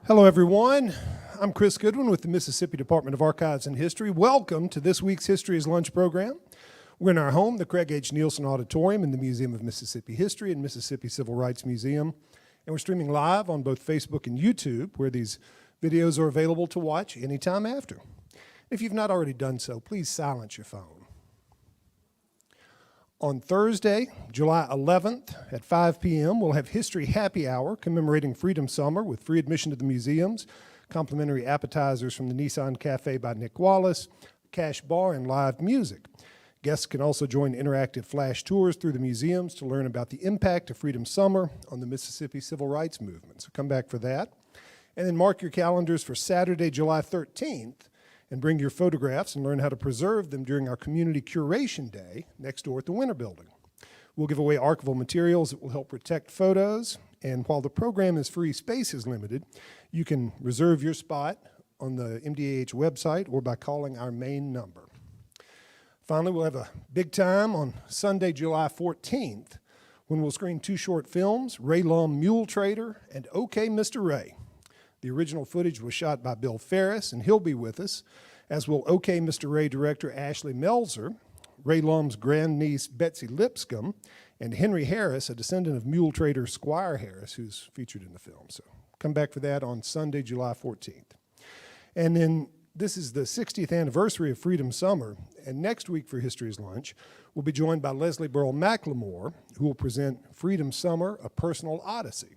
Hello, everyone. I'm Chris Goodwin with the Mississippi Department of Archives and History. Welcome to this week's History is Lunch program. We're in our home, the Craig H. Nielsen Auditorium in the Museum of Mississippi History and Mississippi Civil Rights Museum. And we're streaming live on both Facebook and YouTube, where these videos are available to watch anytime after. If you've not already done so, please silence your phone. On Thursday, July 11th at 5 p.m., we'll have History Happy Hour commemorating Freedom Summer with free admission to the museums, complimentary appetizers from the Nissan Cafe by Nick Wallace, cash bar, and live music. Guests can also join interactive flash tours through the museums to learn about the impact of Freedom Summer on the Mississippi Civil Rights Movement. So come back for that. And then mark your calendars for Saturday, July 13th, and bring your photographs and learn how to preserve them during our Community Curation Day next door at the Winter Building. We'll give away archival materials that will help protect photos, and while the program is free, space is limited, you can reserve your spot on the MDAH website or by calling our main number. Finally, we'll have a big time on Sunday, July 14th, when we'll screen two short films, Ray Lum, Mule Trader, and OK, Mr. Ray. The original footage was shot by Bill Ferris, and he'll be with us, as will OK, Mr. Ray director Ashley Melzer, Ray Lum's grandniece Betsy Lipscomb, and Henry Harris, a descendant of mule trader Squire Harris, who's featured in the film. So come back for that on Sunday, July 14th. And then this is the 60th anniversary of Freedom Summer, and next week for History's Lunch, we'll be joined by Leslie Burl McLemore, who will present Freedom Summer, A Personal Odyssey.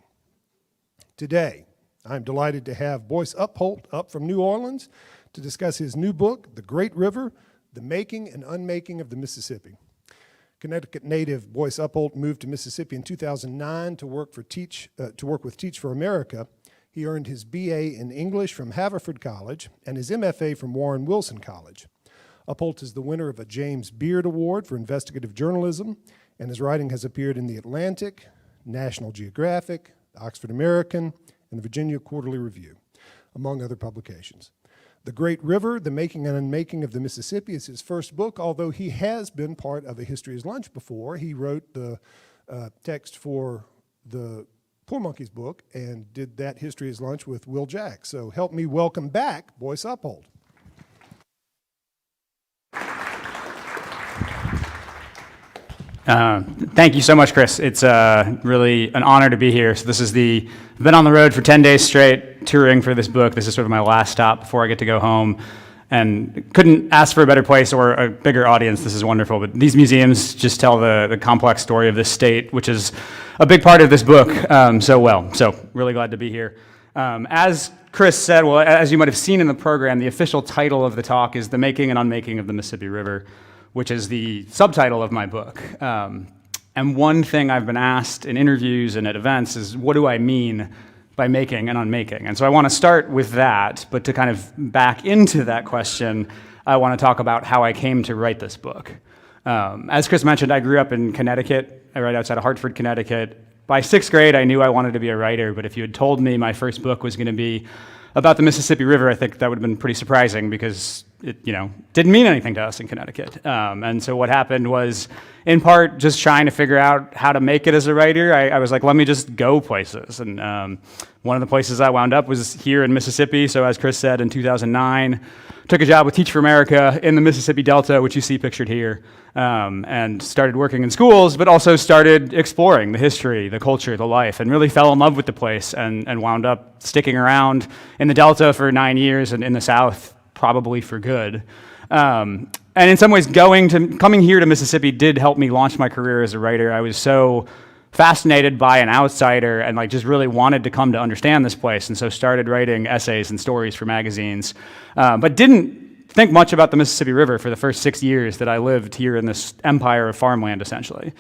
Today, I'm delighted to have Boyce Upholt up from New Orleans to discuss his new book, The Great River, The Making and Unmaking of the Mississippi. Connecticut native Boyce Upholt moved to Mississippi in 2009 to work with Teach for America. He earned his BA in English from Haverford College and his MFA from Warren Wilson College. Upholt is the winner of a James Beard Award for investigative journalism, and his writing has appeared in The Atlantic, National Geographic, the Oxford American, and the Virginia Quarterly Review, among other publications. The Great River, The Making and Unmaking of the Mississippi is his first book, although he has been part of a History is Lunch before. He wrote the text for the Poor Monkeys book and did that History is Lunch with Will Jack. So help me welcome back Boyce Upholt. Thank you so much, Chris. It's really an honor to be here. So I've been on the road for 10 days straight touring for this book. This is sort of my last stop before I get to go home, and couldn't ask for a better place or a bigger audience. This is wonderful. But these museums just tell the complex story of this state, which is a big part of this book so well. So really glad to be here. As Chris said, well, as you might have seen in the program, the official title of the talk is The Making and Unmaking of the Mississippi River, which is the subtitle of my book. And one thing I've been asked in interviews and at events is, what do I mean by making and unmaking? And so I want to start with that, but to kind of back into that question, I want to talk about how I came to write this book. As Chris mentioned, I grew up in Connecticut, right outside of Hartford, Connecticut. By sixth grade, I knew I wanted to be a writer, but if you had told me my first book was going to be about the Mississippi River, I think that would have been pretty surprising because it, didn't mean anything to us in Connecticut. And so what happened was, in part, just trying to figure out how to make it as a writer. I was like, let me just go places. And one of the places I wound up was here in Mississippi. So as Chris said, in 2009, took a job with Teach for America in the Mississippi Delta, which you see pictured here, and started working in schools, but also started exploring the history, the culture, the life, and really fell in love with the place and wound up sticking around in the Delta for 9 years and in the South probably for good. And in some ways, coming here to Mississippi did help me launch my career as a writer. I was so fascinated by an outsider and just really wanted to come to understand this place, and so started writing essays and stories for magazines, but didn't think much about the Mississippi River for the first 6 years that I lived here in this empire of farmland, essentially.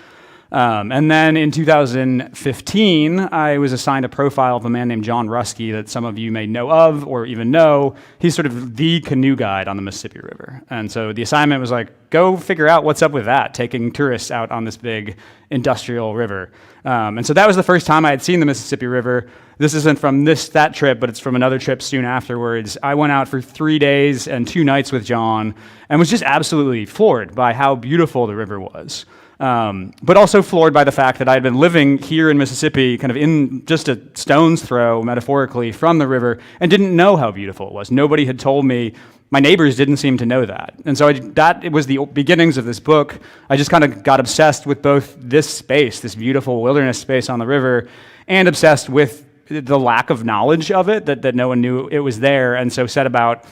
And then in 2015, I was assigned a profile of a man named John Ruskey that some of you may know of or even know. He's sort of the canoe guide on the Mississippi River. And so the assignment was go figure out what's up with that, taking tourists out on this big industrial river. And so that was the first time I had seen the Mississippi River. This isn't from that trip, but it's from another trip soon afterwards. I went out for 3 days and 2 nights with John and was just absolutely floored by how beautiful the river was. but also floored by the fact that I had been living here in Mississippi, kind of in just a stone's throw, metaphorically, from the river, and didn't know how beautiful it was. Nobody had told me. My neighbors didn't seem to know that. And so it was the beginnings of this book. I just kind of got obsessed with both this space, this beautiful wilderness space on the river, and obsessed with the lack of knowledge of it, that no one knew it was there, and so set about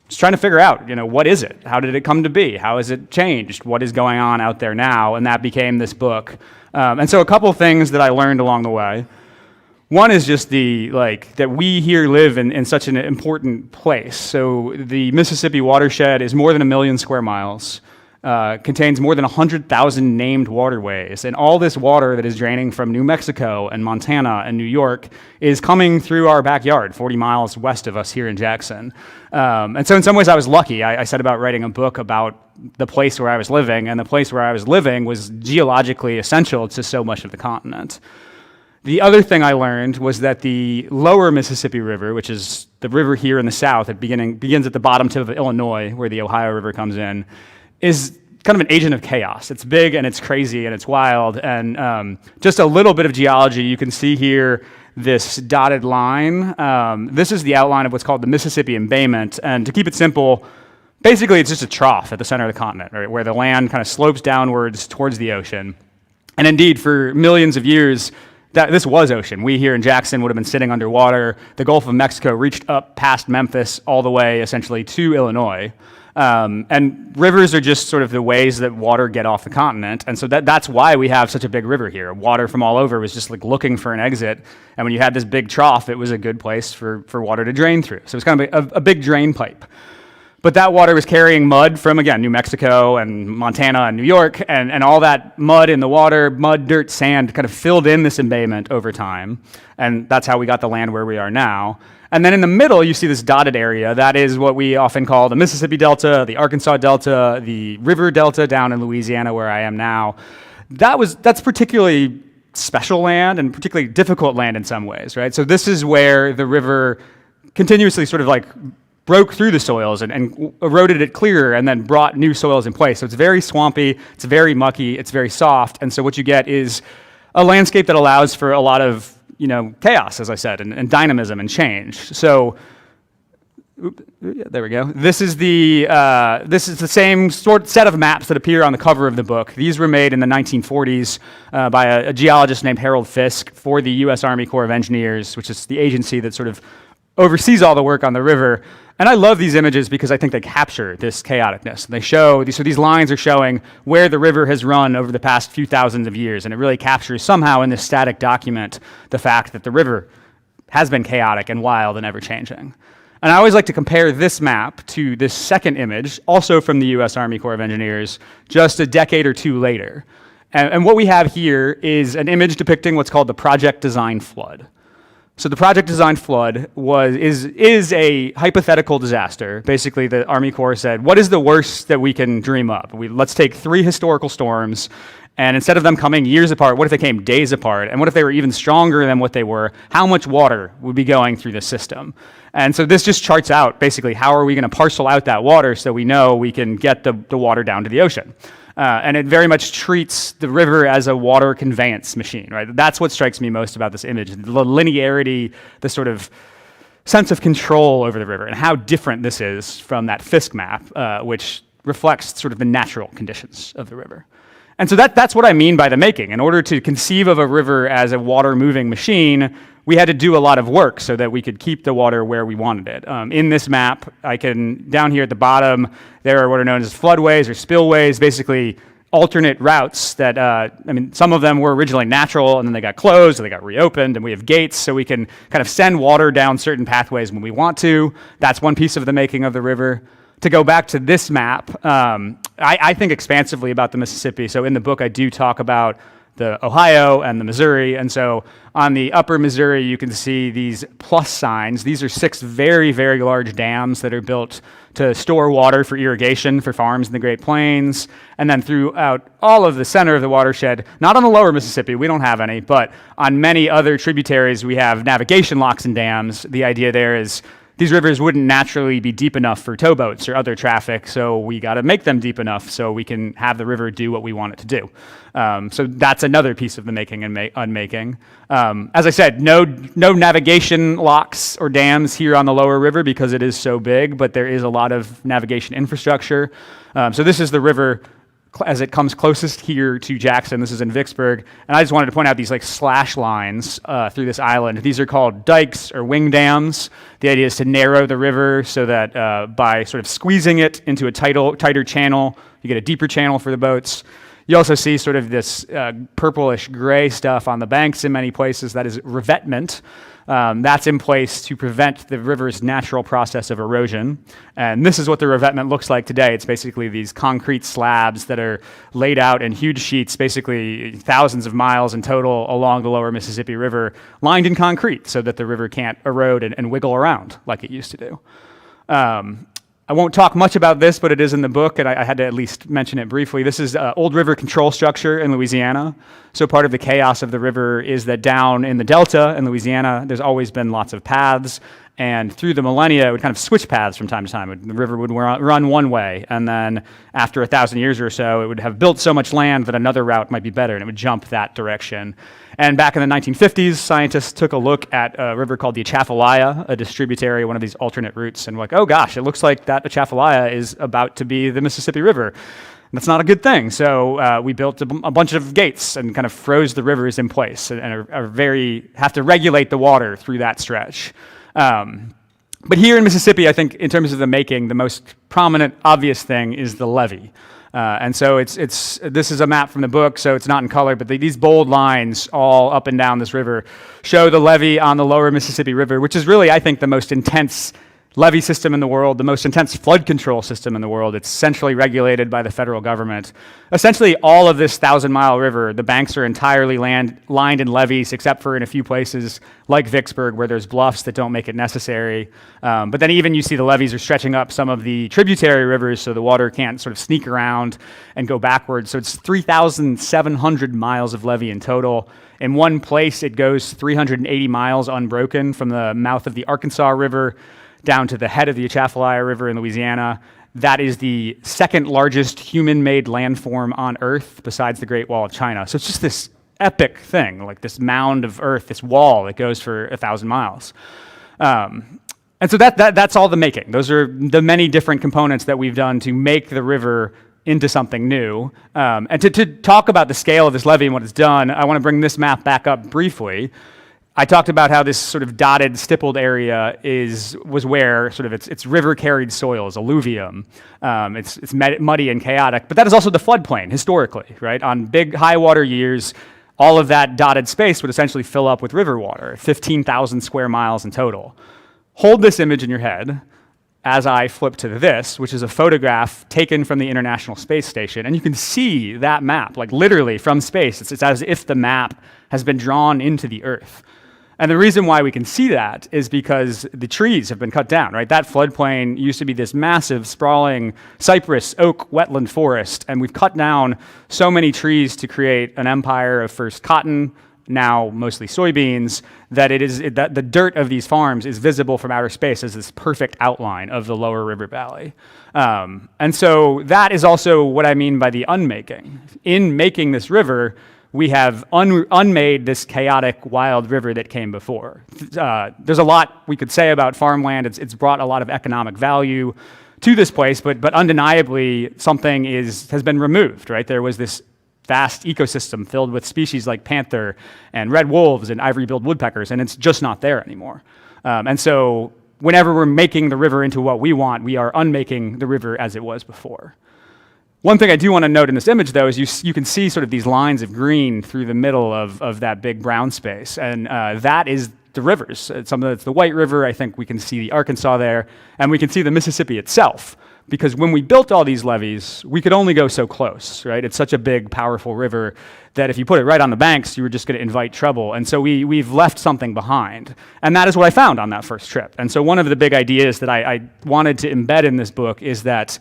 just trying to figure out, what is it? How did it come to be? How has it changed? What is going on out there now? And that became this book. And so a couple things that I learned along the way. One is just that we here live in such an important place. So the Mississippi watershed is more than 1 million square miles, contains more than 100,000 named waterways, and all this water that is draining from New Mexico and Montana and New York is coming through our backyard, 40 miles west of us here in Jackson. And so in some ways I was lucky. I set about writing a book about the place where I was living, and the place where I was living was geologically essential to so much of the continent. The other thing I learned was that the lower Mississippi River, which is the river here in the south, begins at the bottom tip of Illinois, where the Ohio River comes in, is kind of an agent of chaos. It's big and it's crazy and it's wild. And just a little bit of geology, you can see here this dotted line. This is the outline of what's called the Mississippi embayment. And to keep it simple, basically it's just a trough at the center of the continent, right, where the land kind of slopes downwards towards the ocean. And indeed, for millions of years, this was ocean. We here in Jackson would have been sitting underwater. The Gulf of Mexico reached up past Memphis all the way essentially to Illinois. And rivers are just sort of the ways that water get off the continent. And so that's why we have such a big river here. Water from all over was just like looking for an exit. And when you had this big trough, it was a good place for water to drain through. So it's kind of a big drain pipe. But that water was carrying mud from, again, New Mexico and Montana and New York, and all that mud in the water, mud, dirt, sand, kind of filled in this embayment over time. And that's how we got the land where we are now. And then in the middle, you see this dotted area. That is what we often call the Mississippi Delta, the Arkansas Delta, the River Delta down in Louisiana, where I am now. That's particularly special land and particularly difficult land in some ways, right? So this is where the river continuously sort of like broke through the soils and eroded it clear and then brought new soils in place. So it's very swampy, it's very mucky, it's very soft. And so what you get is a landscape that allows for a lot of chaos, as I said, and dynamism and change. So, there we go. This is the same set of maps that appear on the cover of the book. These were made in the 1940s by a geologist named Harold Fisk for the U.S. Army Corps of Engineers, which is the agency that sort of oversees all the work on the river. And I love these images because I think they capture this chaoticness. They show, so these lines are showing where the river has run over the past few thousands of years, and it really captures somehow in this static document the fact that the river has been chaotic and wild and ever-changing. And I always like to compare this map to this second image, also from the U.S. Army Corps of Engineers, just a decade or two later. And what we have here is an image depicting what's called the Project Design Flood. So the Project Design Flood is a hypothetical disaster. Basically, the Army Corps said, what is the worst that we can dream up? Let's take 3 historical storms, and instead of them coming years apart, what if they came days apart? And what if they were even stronger than what they were? How much water would be going through the system? And so this just charts out, basically, how are we going to parcel out that water so we know we can get the water down to the ocean? And it very much treats the river as a water conveyance machine, right? That's what strikes me most about this image, the linearity, the sort of sense of control over the river, and how different this is from that Fisk map, which reflects sort of the natural conditions of the river. And so that's what I mean by the making. In order to conceive of a river as a water-moving machine, we had to do a lot of work so that we could keep the water where we wanted it. In this map, down here at the bottom, there are what are known as floodways or spillways, basically alternate routes that, some of them were originally natural and then they got closed or they got reopened, and we have gates so we can kind of send water down certain pathways when we want to. That's one piece of the making of the river. To go back to this map, I think expansively about the Mississippi. So in the book, I do talk about the Ohio and the Missouri. And so on the upper Missouri, you can see these plus signs. These are 6 very, very large dams that are built to store water for irrigation for farms in the Great Plains. And then throughout all of the center of the watershed, not on the lower Mississippi, we don't have any, but on many other tributaries, we have navigation locks and dams. The idea there is these rivers wouldn't naturally be deep enough for towboats or other traffic, so we got to make them deep enough so we can have the river do what we want it to do. So that's another piece of the making and unmaking. As I said, no navigation locks or dams here on the lower river because it is so big, but there is a lot of navigation infrastructure. So this is the river as it comes closest here to Jackson. This is in Vicksburg. And I just wanted to point out these like slash lines through this island. These are called dikes or wing dams. The idea is to narrow the river so that by sort of squeezing it into a tighter channel, you get a deeper channel for the boats. You also see sort of this purplish gray stuff on the banks in many places. That is revetment. That's in place to prevent the river's natural process of erosion. And this is what the revetment looks like today. It's basically these concrete slabs that are laid out in huge sheets, basically thousands of miles in total along the lower Mississippi River, lined in concrete so that the river can't erode and wiggle around like it used to do. I won't talk much about this, but it is in the book, and I had to at least mention it briefly. This is old river control structure in Louisiana. So part of the chaos of the river is that down in the delta in Louisiana, there's always been lots of paths, and through the millennia, it would kind of switch paths from time to time. The river would run one way, and then after 1,000 years or so, it would have built so much land that another route might be better, and it would jump that direction. And back in the 1950s, scientists took a look at a river called the Atchafalaya, a distributary, one of these alternate routes, and like, oh gosh, it looks like that Atchafalaya is about to be the Mississippi River. That's not a good thing. So we built a bunch of gates and kind of froze the rivers in place and have to regulate the water through that stretch. But here in Mississippi, I think in terms of the making, the most prominent, obvious thing is the levee. And so this is a map from the book, so it's not in color, but these bold lines all up and down this river show the levee on the lower Mississippi River, which is really, I think, the most intense levee system in the world, the most intense flood control system in the world. It's centrally regulated by the federal government. Essentially, all of this 1,000-mile river, the banks are entirely lined in levees, except for in a few places like Vicksburg, where there's bluffs that don't make it necessary. But then even you see the levees are stretching up some of the tributary rivers, so the water can't sort of sneak around and go backwards. So it's 3,700 miles of levee in total. In one place, it goes 380 miles unbroken from the mouth of the Arkansas River down to the head of the Atchafalaya River in Louisiana. That is the second largest human-made landform on Earth besides the Great Wall of China. So it's just this epic thing, like this mound of earth, this wall that goes for 1,000 miles. And so that's all the making. Those are the many different components that we've done to make the river into something new. And to talk about the scale of this levee and what it's done, I want to bring this map back up briefly. I talked about how this sort of dotted, stippled area was where sort of it's river-carried soils, alluvium. It's muddy and chaotic, but that is also the floodplain historically, right? On big high water years, all of that dotted space would essentially fill up with river water, 15,000 square miles in total. Hold this image in your head as I flip to this, which is a photograph taken from the International Space Station, and you can see that map, like literally from space. It's as if the map has been drawn into the Earth. And the reason why we can see that is because the trees have been cut down, right? That floodplain used to be this massive, sprawling cypress, oak, wetland forest, and we've cut down so many trees to create an empire of first cotton, now mostly soybeans, that that the dirt of these farms is visible from outer space as this perfect outline of the lower river valley. And so that is also what I mean by the unmaking. In making this river, we have unmade this chaotic, wild river that came before. There's a lot we could say about farmland. It's brought a lot of economic value to this place, but undeniably something has been removed, right? There was this vast ecosystem filled with species like panther and red wolves and ivory-billed woodpeckers, and it's just not there anymore. And so whenever we're making the river into what we want, we are unmaking the river as it was before. One thing I do want to note in this image, though, is you can see sort of these lines of green through the middle of that big brown space, and that is the rivers. It's the White River. I think we can see the Arkansas there, and we can see the Mississippi itself, because when we built all these levees, we could only go so close, right? It's such a big, powerful river that if you put it right on the banks, you were just going to invite trouble, and so we've left something behind, and that is what I found on that first trip. And so one of the big ideas that I wanted to embed in this book is that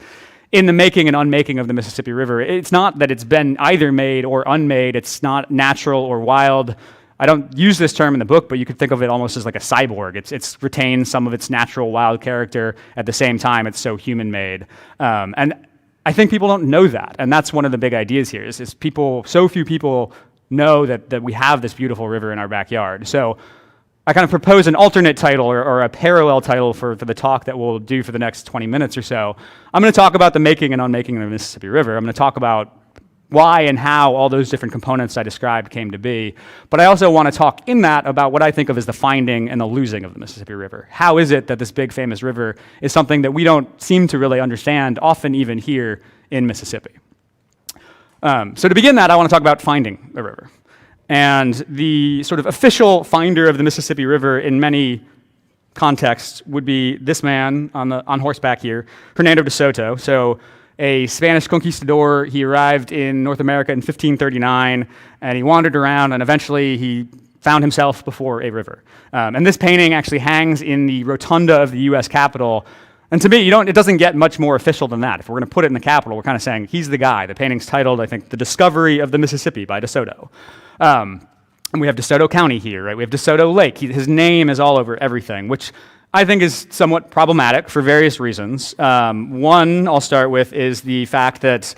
in the making and unmaking of the Mississippi River, it's not that it's been either made or unmade. It's not natural or wild. I don't use this term in the book, but you could think of it almost as like a cyborg. It's retained some of its natural wild character. At the same time, it's so human-made. And I think people don't know that. And that's one of the big ideas here is so few people know that we have this beautiful river in our backyard. So I kind of propose an alternate title or a parallel title for the talk that we'll do for the next 20 minutes or so. I'm going to talk about the making and unmaking of the Mississippi River. I'm going to talk about why and how all those different components I described came to be. But I also want to talk in that about what I think of as the finding and the losing of the Mississippi River. How is it that this big famous river is something that we don't seem to really understand, often even here in Mississippi? So to begin that, I want to talk about finding a river. And the sort of official finder of the Mississippi River in many contexts would be this man on horseback here, Hernando de Soto. So a Spanish conquistador. He arrived in North America in 1539, and he wandered around, and eventually he found himself before a river. And this painting actually hangs in the rotunda of the U.S. Capitol. And to me, it doesn't get much more official than that. If we're going to put it in the Capitol, we're kind of saying he's the guy. The painting's titled, I think, "The Discovery of the Mississippi" by De Soto. And we have DeSoto County here, right? We have DeSoto Lake. His name is all over everything, which I think is somewhat problematic for various reasons. One I'll start with is the fact that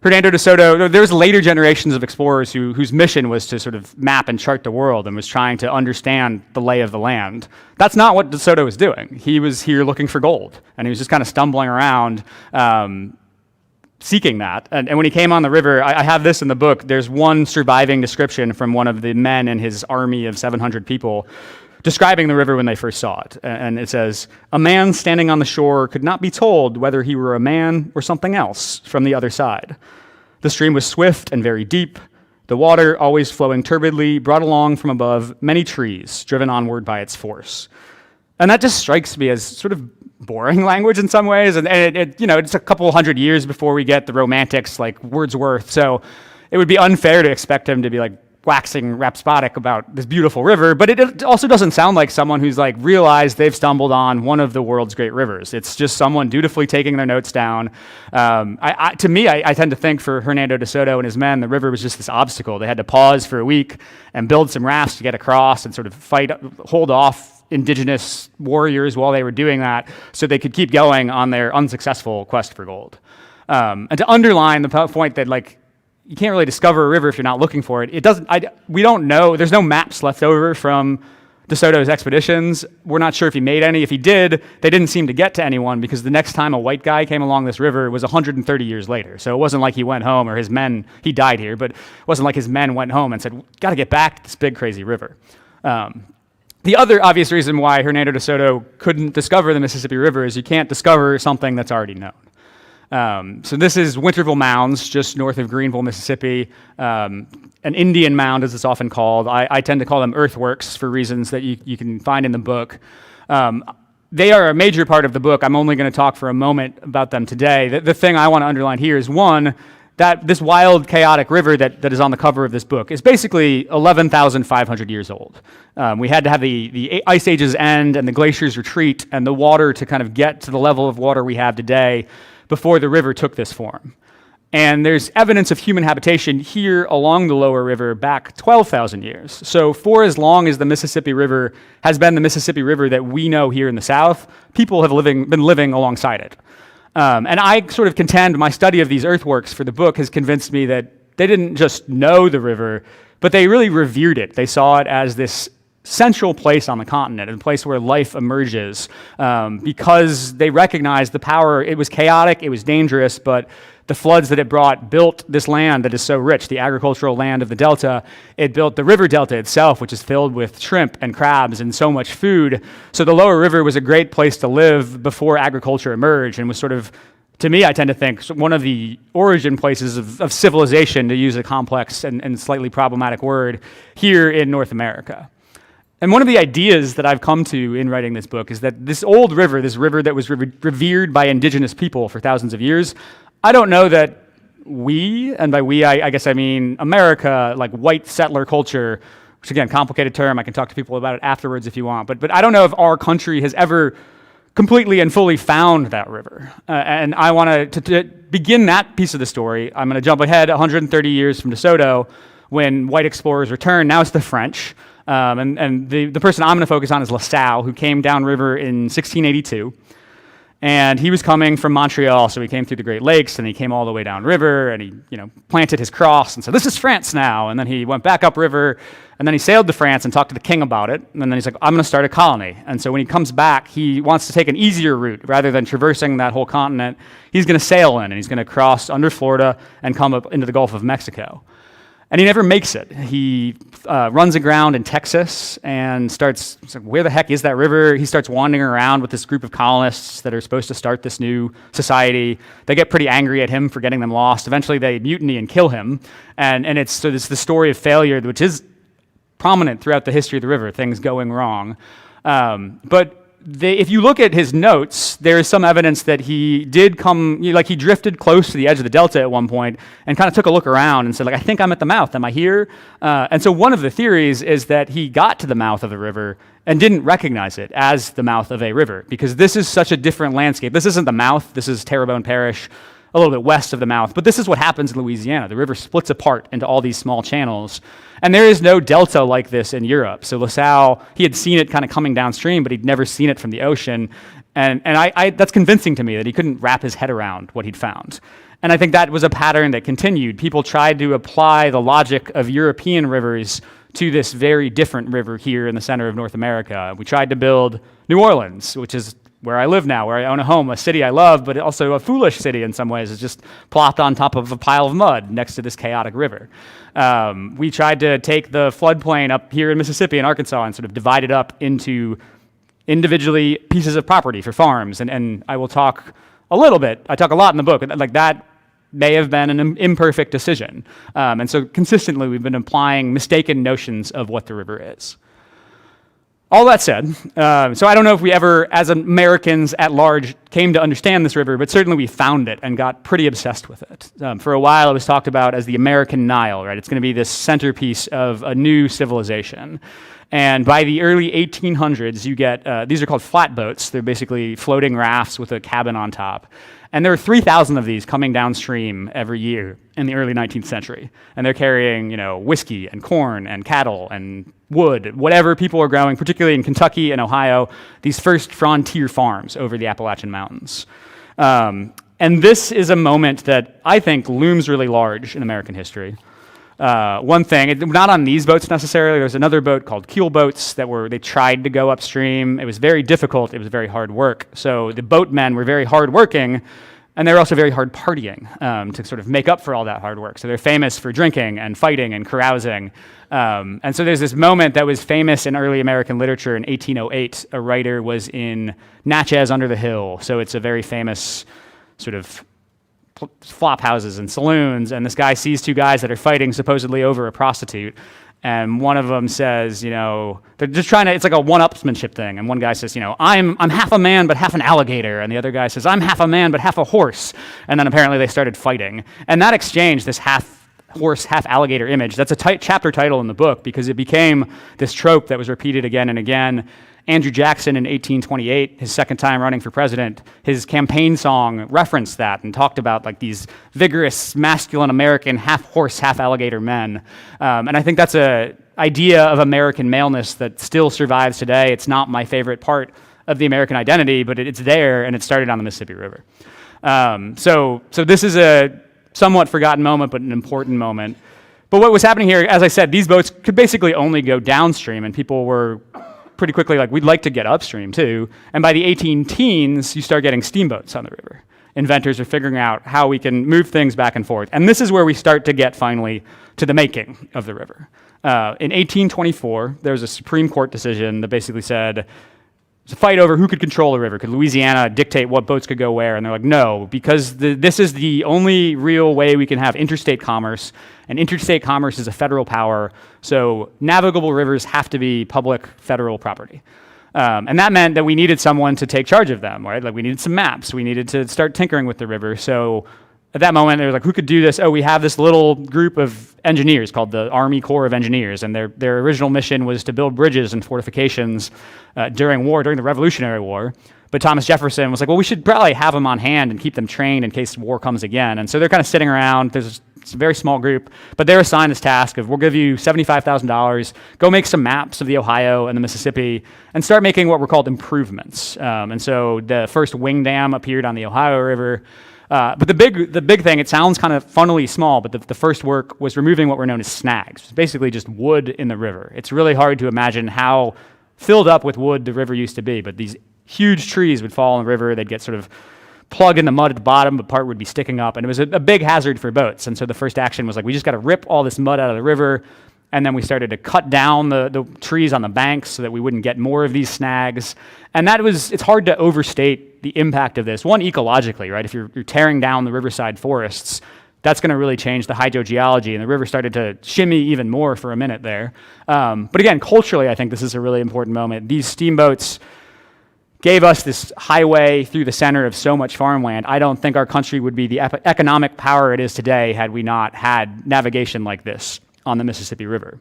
Hernando de Soto, there's later generations of explorers whose mission was to sort of map and chart the world and was trying to understand the lay of the land. That's not what de Soto was doing. He was here looking for gold, and he was just kind of stumbling around seeking that. And when he came on the river, I have this in the book, there's one surviving description from one of the men in his army of 700 people describing the river when they first saw it. And it says, "A man standing on the shore could not be told whether he were a man or something else from the other side. The stream was swift and very deep. The water, always flowing turbidly, brought along from above many trees, driven onward by its force." And that just strikes me as sort of boring language in some ways. And it's a couple hundred years before we get the romantics like Wordsworth. So it would be unfair to expect him to be like waxing rhapsodic about this beautiful river, but it also doesn't sound like someone who's like realized they've stumbled on one of the world's great rivers. It's just someone dutifully taking their notes down. I tend to think for Hernando de Soto and his men, the river was just this obstacle. They had to pause for a week and build some rafts to get across and sort of hold off indigenous warriors while they were doing that so they could keep going on their unsuccessful quest for gold. And to underline the point that like, you can't really discover a river if you're not looking for it. We don't know. There's no maps left over from De Soto's expeditions. We're not sure if he made any. If he did, they didn't seem to get to anyone because the next time a white guy came along this river was 130 years later. So it wasn't like he went home or his men, he died here, but it wasn't like his men went home and said, got to get back to this big crazy river. The other obvious reason why Hernando de Soto couldn't discover the Mississippi River is you can't discover something that's already known. So this is Winterville Mounds, just north of Greenville, Mississippi. An Indian mound, as it's often called. I tend to call them earthworks for reasons that you can find in the book. They are a major part of the book. I'm only going to talk for a moment about them today. The thing I want to underline here is, one, that this wild, chaotic river that is on the cover of this book is basically 11,500 years old. We had to have the ice ages end and the glaciers retreat and the water to kind of get to the level of water we have today before the river took this form. And there's evidence of human habitation here along the lower river back 12,000 years. So for as long as the Mississippi River has been the Mississippi River that we know here in the South, people have been living alongside it. And I sort of contend my study of these earthworks for the book has convinced me that they didn't just know the river, but they really revered it. They saw it as this central place on the continent, a place where life emerges, because they recognized the power. It was chaotic, it was dangerous, but the floods that it brought built this land that is so rich, the agricultural land of the Delta. It built the river Delta itself, which is filled with shrimp and crabs and so much food. So the lower river was a great place to live before agriculture emerged and was sort of, to me, I tend to think, one of the origin places of civilization, to use a complex and slightly problematic word, here in North America. And one of the ideas that I've come to in writing this book is that this old river, this river that was revered by indigenous people for thousands of years, I don't know that we, and by we I guess I mean America, like white settler culture, which again, complicated term, I can talk to people about it afterwards if you want, but I don't know if our country has ever completely and fully found that river. And I want to begin that piece of the story. I'm going to jump ahead 130 years from De Soto. when white explorers returned, now it's the French. And the person I'm going to focus on is La Salle, who came downriver in 1682. And he was coming from Montreal, so he came through the Great Lakes, and he came all the way downriver, and he, planted his cross and said, "This is France now." And then he went back upriver, and then he sailed to France and talked to the king about it. And then he's like, "I'm going to start a colony." And so when he comes back, he wants to take an easier route rather than traversing that whole continent. He's going to sail in, and he's going to cross under Florida and come up into the Gulf of Mexico. And he never makes it. He runs aground in Texas and starts, like, where the heck is that river? He starts wandering around with this group of colonists that are supposed to start this new society. They get pretty angry at him for getting them lost. Eventually they mutiny and kill him. And it's the story of failure, which is prominent throughout the history of the river, things going wrong. But if you look at his notes, there is some evidence that he did he drifted close to the edge of the delta at one point and kind of took a look around and said, I think I'm at the mouth. Am I here? And so one of the theories is that he got to the mouth of the river and didn't recognize it as the mouth of a river, because this is such a different landscape. This isn't the mouth. This is Terrebonne Parish, a little bit west of the mouth. But this is what happens in Louisiana. The river splits apart into all these small channels. And there is no delta like this in Europe. So La Salle, he had seen it kind of coming downstream, but he'd never seen it from the ocean. And that's convincing to me that he couldn't wrap his head around what he'd found. And I think that was a pattern that continued. People tried to apply the logic of European rivers to this very different river here in the center of North America. We tried to build New Orleans, which is where I live now, where I own a home, a city I love, but also a foolish city in some ways. It's just plopped on top of a pile of mud next to this chaotic river. We tried to take the floodplain up here in Mississippi and Arkansas and sort of divide it up into individually pieces of property for farms. And I will talk a little bit, I talk a lot in the book, like that may have been an imperfect decision. And so consistently we've been applying mistaken notions of what the river is. All that said, so I don't know if we ever, as Americans at large, came to understand this river, but certainly we found it and got pretty obsessed with it. For a while, it was talked about as the American Nile, right? It's going to be this centerpiece of a new civilization. And by the early 1800s, you get, these are called flatboats. They're basically floating rafts with a cabin on top. And there were 3,000 of these coming downstream every year in the early 19th century. And they're carrying, whiskey and corn and cattle and wood, whatever people were growing, particularly in Kentucky and Ohio, these first frontier farms over the Appalachian Mountains. And this is a moment that I think looms really large in American history. One thing, not on these boats necessarily, there's another boat called keel boats they tried to go upstream. It was very difficult, it was very hard work. So the boatmen were very hardworking, and they were also very hard partying to sort of make up for all that hard work. So they're famous for drinking and fighting and carousing. And so there's this moment that was famous in early American literature in 1808. A writer was in Natchez under the Hill. So it's a very famous sort of flop houses and saloons, and this guy sees two guys that are fighting supposedly over a prostitute, and one of them says, they're just trying to, it's like a one-upsmanship thing, and one guy says, I'm half a man but half an alligator, and the other guy says, I'm half a man but half a horse, and then apparently they started fighting. And that exchange, this half horse, half alligator image, that's a chapter title in the book because it became this trope that was repeated again and again. Andrew Jackson in 1828, his second time running for president, his campaign song referenced that and talked about like these vigorous, masculine American half-horse, half-alligator men. And I think that's an idea of American maleness that still survives today. It's not my favorite part of the American identity, but it's there, and it started on the Mississippi River. So this is a somewhat forgotten moment, but an important moment. But what was happening here, as I said, these boats could basically only go downstream, and people were pretty quickly like, we'd like to get upstream too. And by the 18-teens, you start getting steamboats on the river. Inventors are figuring out how we can move things back and forth. And this is where we start to get finally to the making of the river. In 1824, there was a Supreme Court decision that basically said, it's a fight over who could control the river. Could Louisiana dictate what boats could go where? And they're like, no, because this is the only real way we can have interstate commerce, and interstate commerce is a federal power, so navigable rivers have to be public federal property. And that meant that we needed someone to take charge of them, right? Like we needed some maps, we needed to start tinkering with the river. So at that moment, they were like, who could do this? Oh, we have this little group of engineers called the Army Corps of Engineers, and their original mission was to build bridges and fortifications during the Revolutionary War. But Thomas Jefferson was like, well, we should probably have them on hand and keep them trained in case war comes again. And so they're kind of sitting around. There's It's a very small group, but they're assigned this task of, we'll give you $75,000, go make some maps of the Ohio and the Mississippi, and start making what were called improvements. And so the first wing dam appeared on the Ohio River. But the big thing, it sounds kind of funnily small, but the first work was removing what were known as snags. It's basically just wood in the river. It's really hard to imagine how filled up with wood the river used to be, but these huge trees would fall in the river. They'd get sort of plugged in the mud at the bottom, but part would be sticking up, and it was a big hazard for boats. And so the first action was like, we just got to rip all this mud out of the river, and then we started to cut down the trees on the banks so that we wouldn't get more of these snags. And it's hard to overstate the impact of this. One, ecologically, right? If you're tearing down the riverside forests, that's going to really change the hydrogeology, and the river started to shimmy even more for a minute there. But again, culturally, I think this is a really important moment. These steamboats gave us this highway through the center of so much farmland. I don't think our country would be the economic power it is today had we not had navigation like this on the Mississippi River.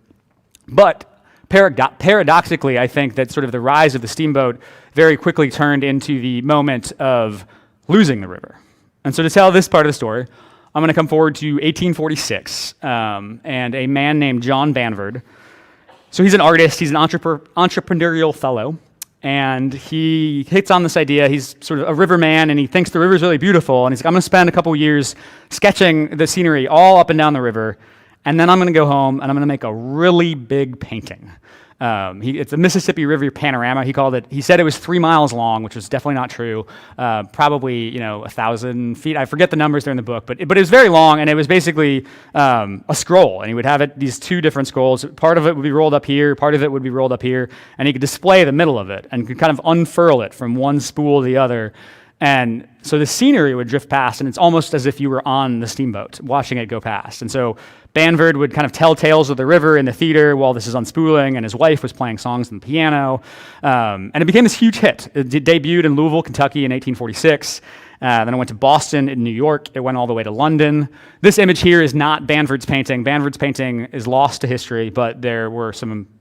But paradoxically, I think that sort of the rise of the steamboat very quickly turned into the moment of losing the river. And so to tell this part of the story, I'm going to come forward to 1846 and a man named John Banvard. So he's an artist, he's an entrepreneurial fellow, and he hits on this idea. He's sort of a riverman, and he thinks the river's really beautiful, and he's like, I'm going to spend a couple years sketching the scenery all up and down the river, and then I'm going to go home, and I'm going to make a really big painting. It's a Mississippi River panorama, he called it. He said it was 3 miles long, which was definitely not true. Probably, 1,000 feet. I forget the numbers there in the book, but it was very long, and it was basically a scroll. And he would have these two different scrolls. Part of it would be rolled up here, part of it would be rolled up here, and he could display the middle of it and could kind of unfurl it from one spool to the other. And so the scenery would drift past, and it's almost as if you were on the steamboat watching it go past. And so Banvard would kind of tell tales of the river in the theater while this is unspooling, and his wife was playing songs on the piano. And it became this huge hit. It debuted in Louisville, Kentucky in 1846. Then it went to Boston and New York. It went all the way to London. This image here is not Banvard's painting. Banvard's painting is lost to history, but there were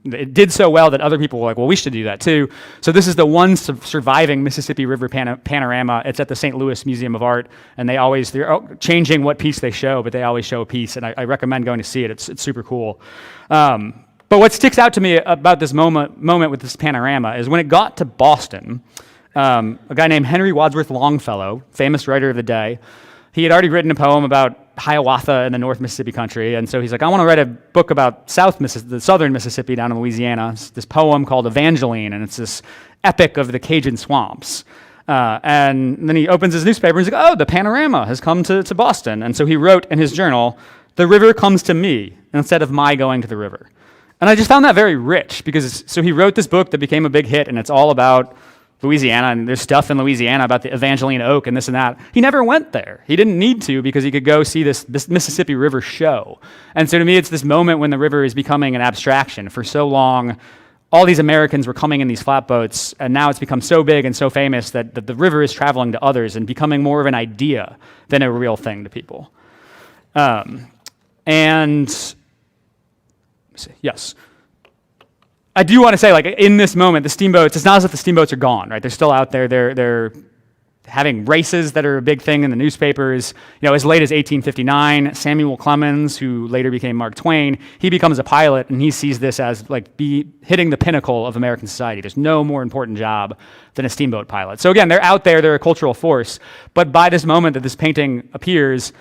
it did so well that other people were like, well, we should do that too. So this is the one surviving Mississippi River panorama. It's at the St. Louis Museum of Art, and they're changing what piece they show, but they always show a piece, and I recommend going to see it. It's super cool. But what sticks out to me about this moment with this panorama is when it got to Boston, a guy named Henry Wadsworth Longfellow, famous writer of the day, he had already written a poem about Hiawatha in the North Mississippi country, and so he's like, I want to write a book about the southern Mississippi down in Louisiana. It's this poem called Evangeline, and it's this epic of the Cajun swamps. And then he opens his newspaper and he's like, oh, the panorama has come to Boston. And so he wrote in his journal, the river comes to me instead of my going to the river. And I just found that very rich so he wrote this book that became a big hit, and it's all about Louisiana, and there's stuff in Louisiana about the Evangeline Oak and this and that. He never went there. He didn't need to because he could go see this Mississippi River show. And so to me, it's this moment when the river is becoming an abstraction. For so long, all these Americans were coming in these flatboats, and now it's become so big and so famous that the river is traveling to others and becoming more of an idea than a real thing to people. Yes. I do want to say, in this moment, the steamboats, it's not as if the steamboats are gone, right? They're still out there. They're having races that are a big thing in the newspapers. As late as 1859, Samuel Clemens, who later became Mark Twain, he becomes a pilot, and he sees this as hitting the pinnacle of American society. There's no more important job than a steamboat pilot. So again, they're out there, they're a cultural force, but by this moment that this painting appears,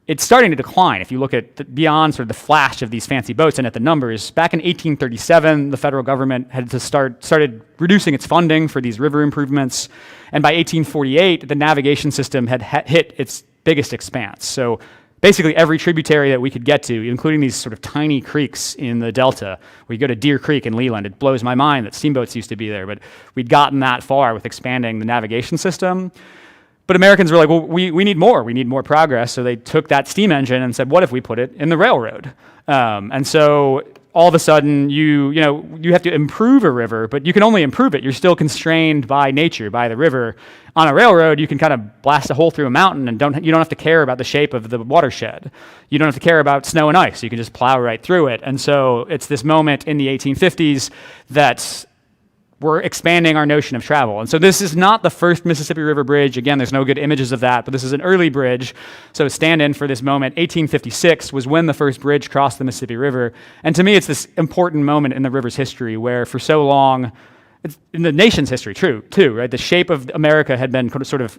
it's starting to decline. If you look at beyond sort of the flash of these fancy boats and at the numbers, back in 1837, the federal government had started reducing its funding for these river improvements, and by 1848, the navigation system had hit its biggest expanse. So basically every tributary that we could get to, including these sort of tiny creeks in the delta, we go to Deer Creek in Leland. It blows my mind that steamboats used to be there, but we'd gotten that far with expanding the navigation system. But Americans were like, well, we need more. We need more progress. So they took that steam engine and said, what if we put it in the railroad? And so all of a sudden, you have to improve a river, but you can only improve it. You're still constrained by nature, by the river. On a railroad, you can kind of blast a hole through a mountain, and you don't have to care about the shape of the watershed. You don't have to care about snow and ice. You can just plow right through it. And so it's this moment in the 1850s that we're expanding our notion of travel. And so this is not the first Mississippi River bridge. Again, there's no good images of that, but this is an early bridge. So stand in for this moment. 1856 was when the first bridge crossed the Mississippi River. And to me, it's this important moment in the river's history where for so long, it's in the nation's history, too, right? The shape of America had been sort of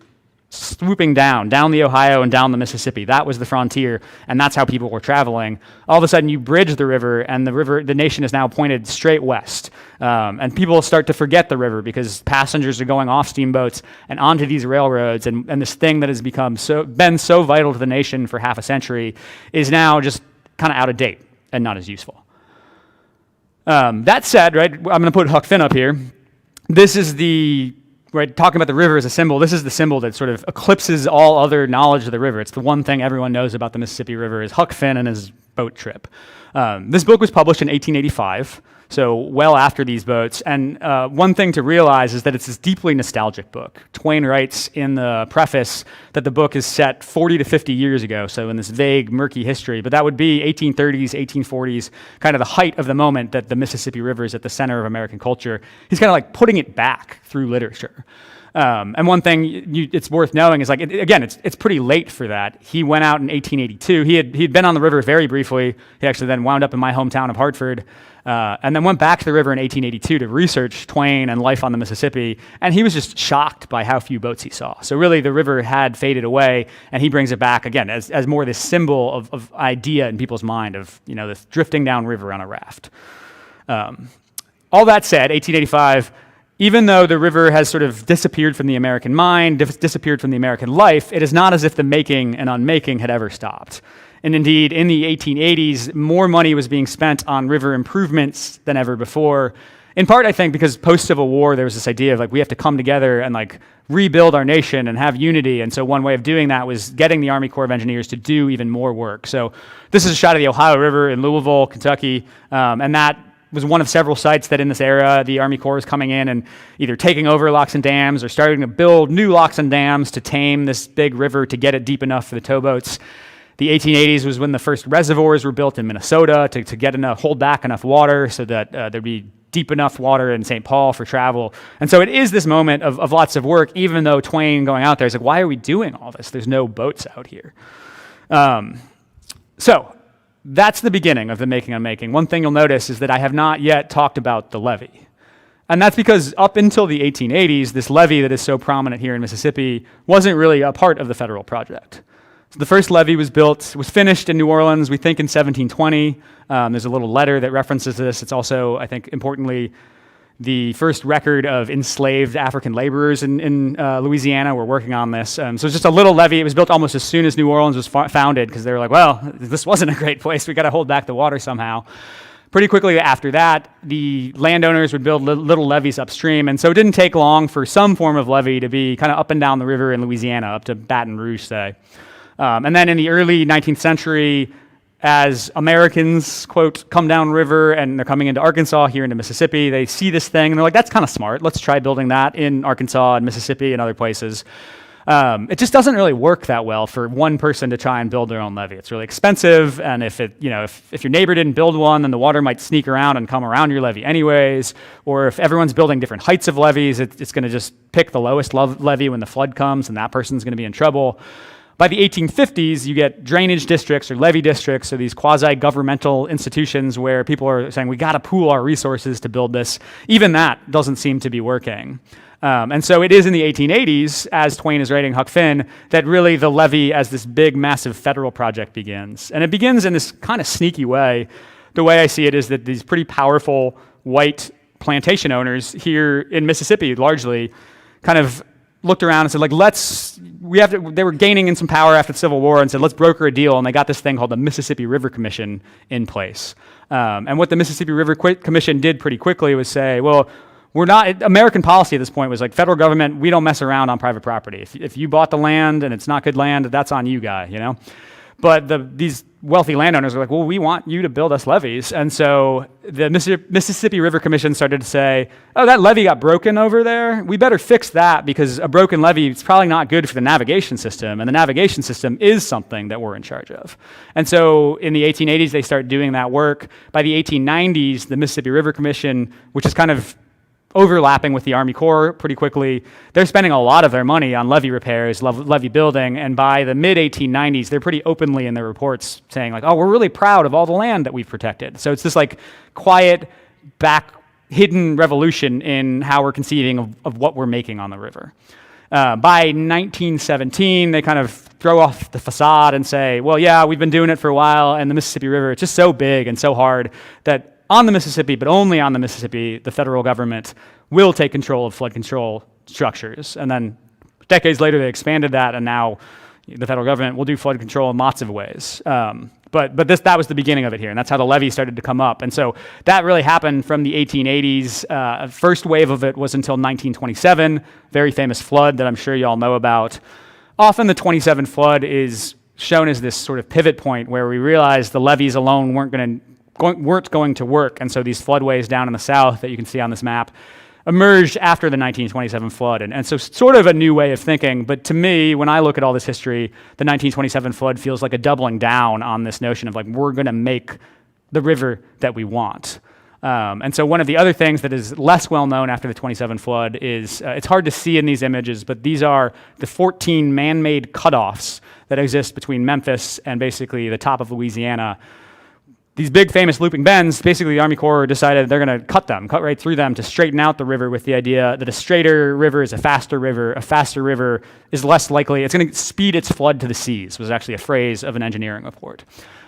swooping down the Ohio and down the Mississippi. That was the frontier, and that's how people were traveling. All of a sudden, you bridge the river, and the nation is now pointed straight west. And people start to forget the river because passengers are going off steamboats and onto these railroads, and this thing that has been so vital to the nation for half a century is now just kind of out of date and not as useful. That said, right, I'm going to put Huck Finn up here. This is right, talking about the river as a symbol, this is the symbol that sort of eclipses all other knowledge of the river. It's the one thing everyone knows about the Mississippi River is Huck Finn and his boat trip. This book was published in 1885, so well after these boats. And one thing to realize is that it's this deeply nostalgic book. Twain writes in the preface that the book is set 40 to 50 years ago, so in this vague, murky history. But that would be 1830s, 1840s, kind of the height of the moment that the Mississippi River is at the center of American culture. He's kind of like putting it back through literature. And one thing it's worth knowing is, like, it's pretty late for that. He went out in 1882. He'd been on the river very briefly. He actually then wound up in my hometown of Hartford, and then went back to the river in 1882 to research Twain and life on the Mississippi. And he was just shocked by how few boats he saw. So really, the river had faded away, and he brings it back again as more this symbol of idea in people's mind of this drifting down river on a raft. All that said, 1885. Even though the river has sort of disappeared from the American mind, disappeared from the American life, it is not as if the making and unmaking had ever stopped. And indeed, in the 1880s, more money was being spent on river improvements than ever before. In part, I think, because post-Civil War, there was this idea of, like, we have to come together and, like, rebuild our nation and have unity. And so one way of doing that was getting the Army Corps of Engineers to do even more work. So this is a shot of the Ohio River in Louisville, Kentucky, and that was one of several sites that in this era, the Army Corps was coming in and either taking over locks and dams or starting to build new locks and dams to tame this big river to get it deep enough for the towboats. The 1880s was when the first reservoirs were built in Minnesota to get hold back enough water so that there'd be deep enough water in St. Paul for travel. And so it is this moment of lots of work, even though Twain going out there is like, why are we doing all this? There's no boats out here. So that's the beginning of the Making and Unmaking. One thing you'll notice is that I have not yet talked about the levee. And that's because up until the 1880s, this levee that is so prominent here in Mississippi wasn't really a part of the federal project. So the first levee was finished in New Orleans, we think in 1720. There's a little letter that references this. It's also, I think, importantly, the first record of enslaved African laborers in Louisiana were working on this. So it's just a little levee. It was built almost as soon as New Orleans was founded because they were like, well, this wasn't a great place. We got to hold back the water somehow. Pretty quickly after that, the landowners would build little levees upstream. And so it didn't take long for some form of levee to be kind of up and down the river in Louisiana, up to Baton Rouge, say. And then in the early 19th century, as Americans, quote, come downriver and they're coming into Arkansas, here into Mississippi, they see this thing and they're like, that's kind of smart. Let's try building that in Arkansas and Mississippi and other places. It just doesn't really work that well for one person to try and build their own levee. It's really expensive, and if your neighbor didn't build one, then the water might sneak around and come around your levee anyways. Or if everyone's building different heights of levees, it's going to just pick the lowest levee when the flood comes, and that person's going to be in trouble. By the 1850s, you get drainage districts or levee districts, or these quasi-governmental institutions where people are saying, we got to pool our resources to build this. Even that doesn't seem to be working. And so it is in the 1880s, as Twain is writing Huck Finn, that really the levee as this big, massive federal project begins. And it begins in this kind of sneaky way. The way I see it is that these pretty powerful white plantation owners here in Mississippi, largely, kind of looked around and said, like, they were gaining in some power after the Civil War and said, let's broker a deal. And they got this thing called the Mississippi River Commission in place. And what the Mississippi River Commission did pretty quickly was say, well, American policy at this point was like, federal government, we don't mess around on private property. If you bought the land and it's not good land, that's on you, guy, you know? But these wealthy landowners were like, well, we want you to build us levees. And so the Mississippi River Commission started to say, oh, that levee got broken over there. We better fix that because a broken levee is probably not good for the navigation system. And the navigation system is something that we're in charge of. And so in the 1880s, they start doing that work. By the 1890s, the Mississippi River Commission, which is kind of overlapping with the Army Corps pretty quickly. They're spending a lot of their money on levee repairs, levee building, and by the mid-1890s, they're pretty openly in their reports saying like, oh, we're really proud of all the land that we've protected. So it's this like quiet, hidden revolution in how we're conceiving of what we're making on the river. By 1917, they kind of throw off the facade and say, well, yeah, we've been doing it for a while, and the Mississippi River, it's just so big and so hard that on the Mississippi, but only on the Mississippi, the federal government will take control of flood control structures. And then decades later, they expanded that, and now the federal government will do flood control in lots of ways. But that was the beginning of it here, and that's how the levee started to come up. And so that really happened from the 1880s. First wave of it was until 1927, very famous flood that I'm sure you all know about. Often the 27 flood is shown as this sort of pivot point where we realized the levees alone weren't going to work, and so these floodways down in the south that you can see on this map emerged after the 1927 flood, and so sort of a new way of thinking. But to me, when I look at all this history, the 1927 flood feels like a doubling down on this notion of like, we're going to make the river that we want. And so one of the other things that is less well known after the 27 flood is, it's hard to see in these images, but these are the 14 man-made cutoffs that exist between Memphis and basically the top of Louisiana. These big famous looping bends, basically the Army Corps decided they're going to cut right through them to straighten out the river with the idea that a straighter river is a faster river is less likely, it's going to speed its flood to the seas, was actually a phrase of an engineering report.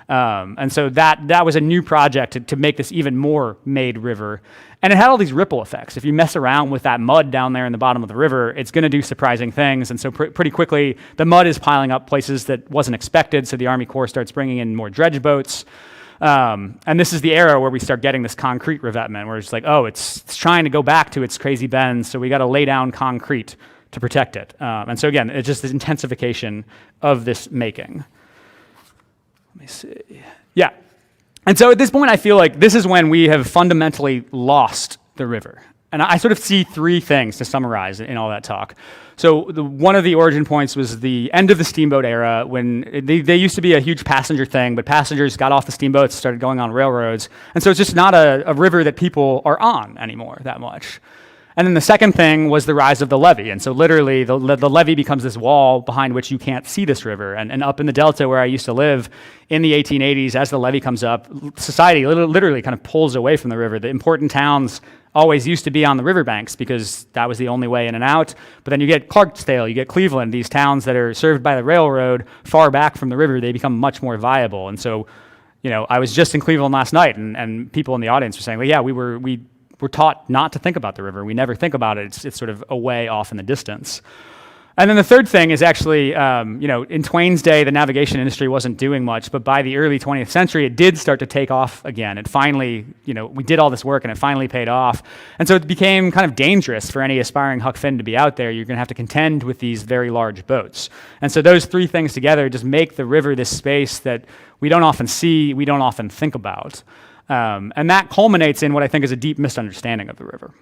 And so that was a new project to make this even more made river. And it had all these ripple effects. If you mess around with that mud down there in the bottom of the river, it's going to do surprising things. And so pretty quickly, the mud is piling up places that wasn't expected, so the Army Corps starts bringing in more dredge boats. And this is the era where we start getting this concrete revetment, where it's like, oh, it's trying to go back to its crazy bends, so we got to lay down concrete to protect it. And so again, it's just this intensification of this making. Let me see. Yeah. And so at this point, I feel like this is when we have fundamentally lost the river. And I sort of see three things to summarize in all that talk. So one of the origin points was the end of the steamboat era, when they used to be a huge passenger thing, but passengers got off the steamboats, started going on railroads. And so it's just not a river that people are on anymore that much. And then the second thing was the rise of the levee. And so literally the levee becomes this wall behind which you can't see this river. And up in the Delta where I used to live in the 1880s, as the levee comes up, society literally kind of pulls away from the river. The important towns always used to be on the riverbanks because that was the only way in and out. But then you get Clarksdale, you get Cleveland, these towns that are served by the railroad far back from the river, they become much more viable. And so, I was just in Cleveland last night, and people in the audience were saying, well, yeah, we're taught not to think about the river. We never think about it. It's sort of a way off in the distance. And then the third thing is actually, in Twain's day, the navigation industry wasn't doing much, but by the early 20th century, it did start to take off again. It finally, we did all this work and it finally paid off. And so it became kind of dangerous for any aspiring Huck Finn to be out there. You're going to have to contend with these very large boats. And so those three things together just make the river this space that we don't often see, we don't often think about. And that culminates in what I think is a deep misunderstanding of the river.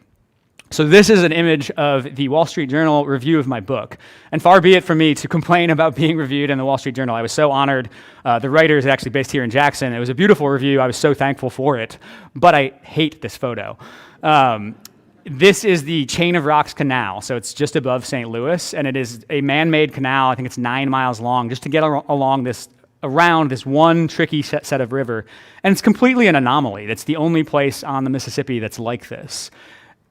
So this is an image of the Wall Street Journal review of my book. And far be it from me to complain about being reviewed in the Wall Street Journal. I was so honored. The writer is actually based here in Jackson. It was a beautiful review. I was so thankful for it. But I hate this photo. This is the Chain of Rocks Canal. So it's just above St. Louis. And it is a man-made canal. I think it's 9 miles long, just to get around this one tricky set of river. And it's completely an anomaly. That's the only place on the Mississippi that's like this.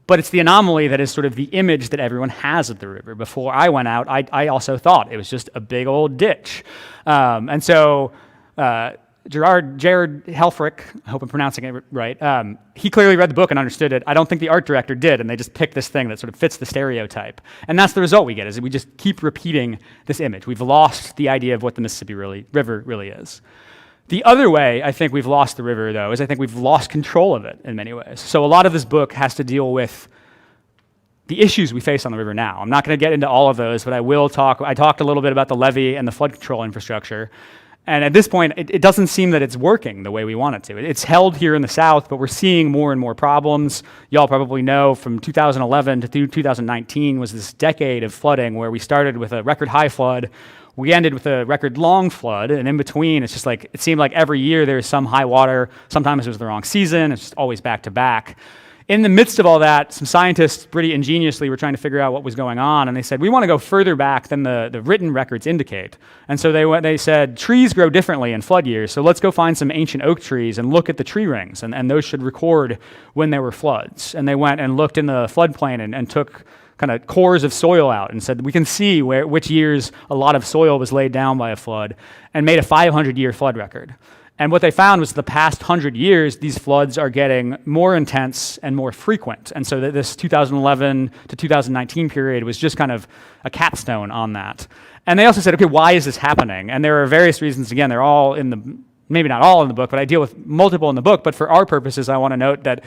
But it's the anomaly that is sort of the image that everyone has of the river. Before I went out, I also thought it was just a big old ditch. And so Jared Helfrich, I hope I'm pronouncing it right, he clearly read the book and understood it. I don't think the art director did, and they just picked this thing that sort of fits the stereotype. And that's the result we get, is that we just keep repeating this image. We've lost the idea of what the Mississippi River really is. The other way I think we've lost the river, though, is I think we've lost control of it in many ways. So a lot of this book has to deal with the issues we face on the river now. I'm not going to get into all of those, but I talked a little bit about the levee and the flood control infrastructure. And at this point, it doesn't seem that it's working the way we want it to. It's held here in the South, but we're seeing more and more problems. Y'all probably know from 2011 to 2019 was this decade of flooding where we started with a record high flood. We ended with a record long flood, and in between, it's just like, it seemed like every year there was some high water. Sometimes it was the wrong season. It's just always back to back. In the midst of all that, some scientists pretty ingeniously were trying to figure out what was going on, and they said, we want to go further back than the written records indicate. And so they said, trees grow differently in flood years, so let's go find some ancient oak trees and look at the tree rings, and those should record when there were floods. And they went and looked in the floodplain and took kind of cores of soil out and said, we can see which years a lot of soil was laid down by a flood, and made a 500-year flood record. And what they found was the past 100 years, these floods are getting more intense and more frequent. And so this 2011 to 2019 period was just kind of a capstone on that. And they also said, okay, why is this happening? And there are various reasons. Again, they're all in the, maybe not all in the book, but I deal with multiple in the book. But for our purposes, I want to note that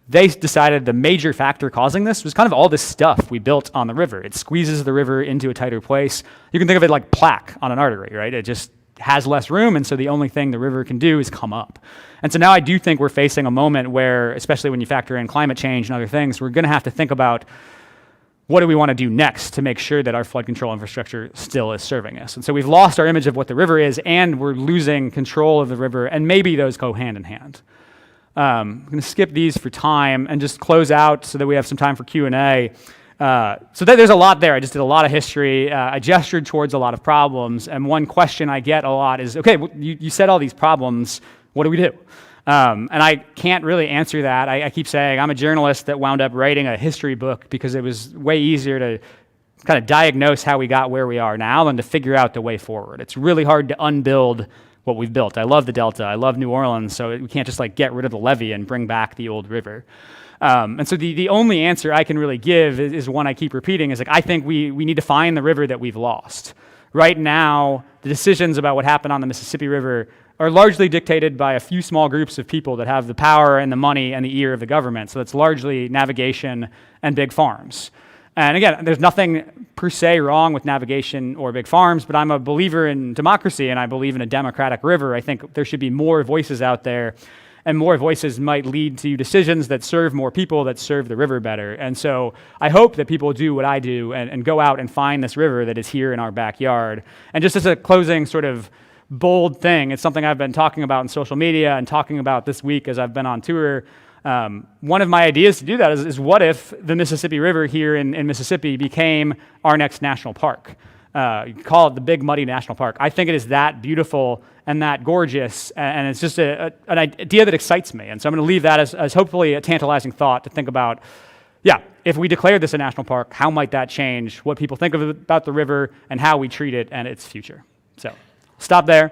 they decided the major factor causing this was kind of all this stuff we built on the river. It squeezes the river into a tighter place. You can think of it like plaque on an artery, right? It just has less room, and so the only thing the river can do is come up. And so now I do think we're facing a moment where, especially when you factor in climate change and other things, we're going to have to think about what do we want to do next to make sure that our flood control infrastructure still is serving us. And so we've lost our image of what the river is, and we're losing control of the river, and maybe those go hand in hand. I'm going to skip these for time and just close out so that we have some time for Q&A. So there's a lot there. I just did a lot of history. I gestured towards a lot of problems. And one question I get a lot is, okay, you said all these problems. What do we do? And I can't really answer that. I keep saying I'm a journalist that wound up writing a history book because it was way easier to kind of diagnose how we got where we are now than to figure out the way forward. It's really hard to unbuild what we've built. I love the Delta. I love New Orleans. So we can't just like get rid of the levee and bring back the old river. And so the only answer I can really give is one I keep repeating, is like, I think we need to find the river that we've lost. Right now, the decisions about what happened on the Mississippi River are largely dictated by a few small groups of people that have the power and the money and the ear of the government. So it's largely navigation and big farms. And again, there's nothing per se wrong with navigation or big farms, but I'm a believer in democracy and I believe in a democratic river. I think there should be more voices out there, and more voices might lead to decisions that serve more people, that serve the river better. And so I hope that people do what I do and go out and find this river that is here in our backyard. And just as a closing sort of bold thing, it's something I've been talking about in social media and talking about this week as I've been on tour. One of my ideas to do that is what if the Mississippi River here in Mississippi became our next national park? You can call it the Big Muddy National Park. I think it is that beautiful and that gorgeous, and it's just an idea that excites me. And so I'm going to leave that as hopefully a tantalizing thought to think about, yeah, if we declare this a national park, how might that change what people think of about the river and how we treat it and its future? So stop there.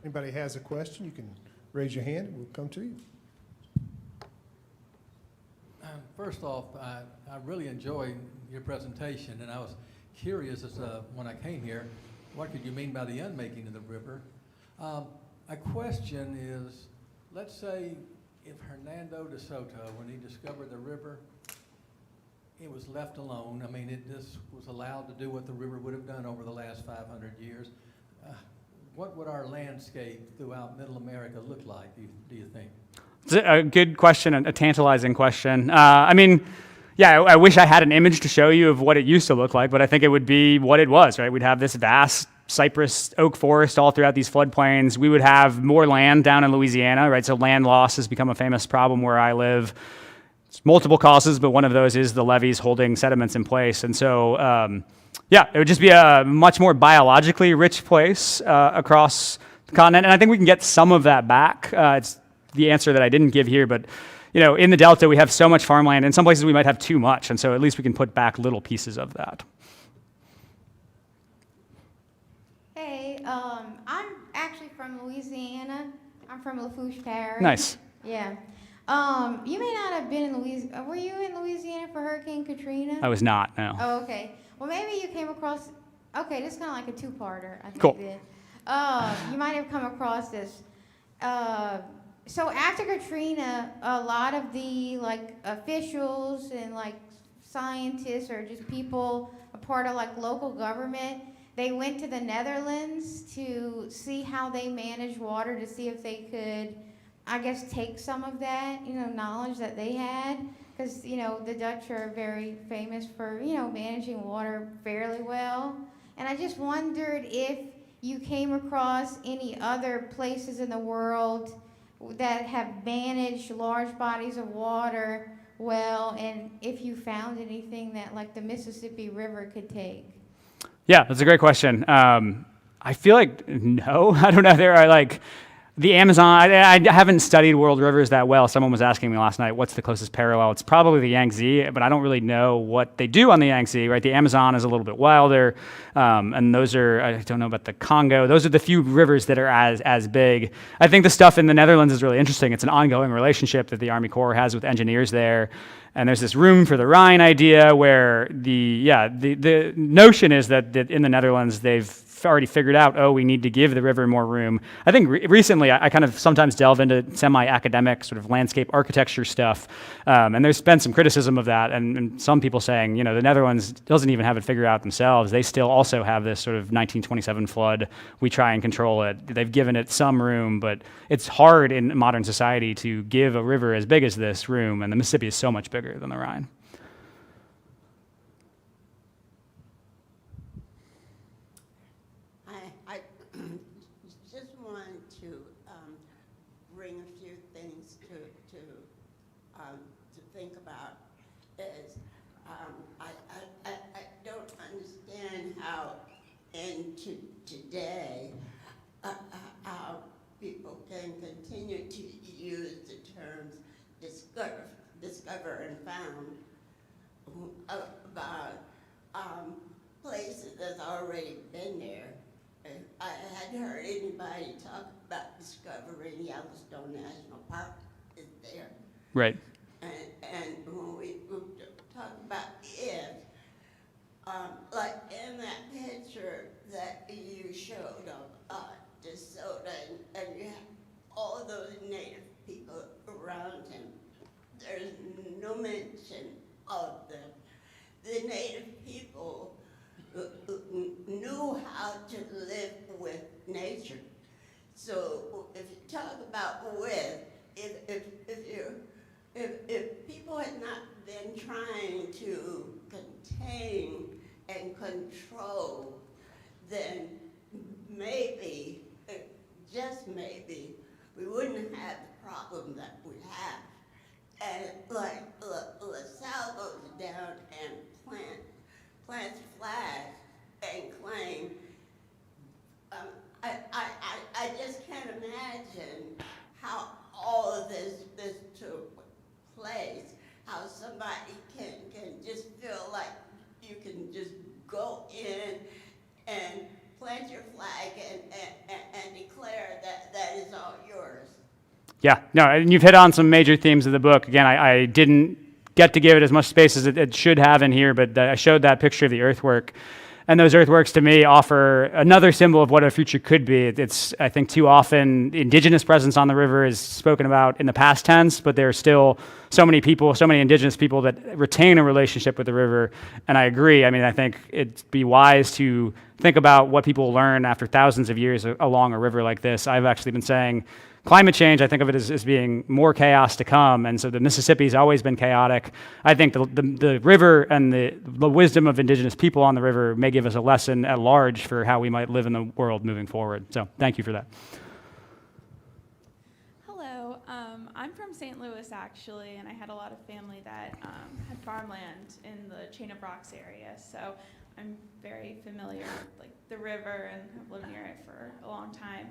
Anybody has a question, you can raise your hand and we'll come to you. First off, I really enjoyed your presentation, and I was curious as when I came here, what could you mean by the unmaking of the river? A question is, let's say if Hernando de Soto, when he discovered the river, it was left alone. I mean, it just was allowed to do what the river would have done over the last 500 years. What would our landscape throughout Middle America look like, do you think? It's a good question, a tantalizing question. I mean, yeah, I wish I had an image to show you of what it used to look like, but I think it would be what it was, right? We'd have this vast cypress oak forest all throughout these floodplains. We would have more land down in Louisiana, right? So land loss has become a famous problem where I live. It's multiple causes, but one of those is the levees holding sediments in place. And so, yeah, it would just be a much more biologically rich place across the continent. And I think we can get some of that back. It's the answer that I didn't give here, but you know, in the Delta, we have so much farmland. In some places, we might have too much, and so at least we can put back little pieces of that. Hey, I'm actually from Louisiana. I'm from Lafourche Parish. Nice. Yeah. You may not have been in Louisiana. Were you in Louisiana for Hurricane Katrina? I was not, no. Oh, okay. Well, maybe you came across. Okay, this is kind of like a two-parter, I think. Cool. You might have come across this. So after Katrina, a lot of the like officials and like scientists or just people a part of like local government, they went to the Netherlands to see how they manage water, to see if they could, I guess, take some of that, you know, knowledge that they had, because, you know, the Dutch are very famous for, you know, managing water fairly well. And I just wondered if you came across any other places in the world that have managed large bodies of water well, and if you found anything that like the Mississippi River could take. Yeah, that's a great question. I feel like no, I don't know. There are like the Amazon. I haven't studied world rivers that well. Someone was asking me last night, what's the closest parallel? It's probably the Yangtze, but I don't really know what they do on the Yangtze, right? The Amazon is a little bit wilder, and those are, I don't know about the Congo. Those are the few rivers that are as big. I think the stuff in the Netherlands is really interesting. It's an ongoing relationship that the Army Corps has with engineers there. And there's this room for the Rhine idea where the notion is that in the Netherlands they've already figured out, oh, we need to give the river more room. I think recently I kind of sometimes delve into semi-academic sort of landscape architecture stuff, and there's been some criticism of that, and some people saying, the Netherlands doesn't even have it figured out themselves. They still also have this sort of 1927 flood. We try and control it. They've given it some room, but it's hard in modern society to give a river as big as this room, and the Mississippi is so much bigger than the Rhine. I just wanted to bring a few things to think about. Is I don't understand how today how people can continue to use the terms discover and found about places that's already been there. I hadn't heard anybody talk about discovering Yellowstone National Park is there. Right. And when we talk about if, like in that picture that you showed of DeSoto, and you have all those native people around him, there's no mention of them. The native people knew how to live with nature. So if you talk about with, if people had not been trying to contain and control, then maybe, just maybe, we wouldn't have the problem that we have. And like LaSalle goes down and plants flags and claim. I just can't imagine how all of this took place. How somebody can just feel like you can just go in and plant your flag and declare that is all yours. Yeah, no, and you've hit on some major themes of the book. Again, I didn't get to give it as much space as it should have in here, but I showed that picture of the earthwork. And those earthworks, to me, offer another symbol of what our future could be. It's, I think, too often Indigenous presence on the river is spoken about in the past tense, but there are still so many people, so many Indigenous people that retain a relationship with the river. And I agree. I mean, I think it'd be wise to think about what people learn after thousands of years along a river like this. I've actually been saying climate change, I think of it as being more chaos to come, and so the Mississippi's always been chaotic. I think the river and the wisdom of Indigenous people on the river may give us a lesson at large for how we might live in the world moving forward. So thank you for that. Hello, I'm from St. Louis actually, and I had a lot of family that had farmland in the Chain of Rocks area, so I'm very familiar with like the river and have lived near it for a long time.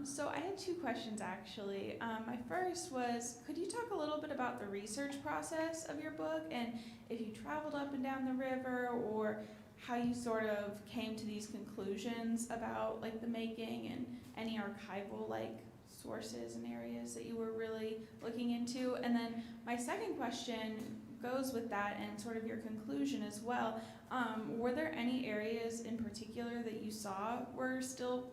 So I had two questions actually. My first was, could you talk a little bit about the research process of your book and if you traveled up and down the river or how you sort of came to these conclusions about like the making and any archival like sources and areas that you were really looking into? And then my second question goes with that and sort of your conclusion as well. Were there any areas in particular that you saw were still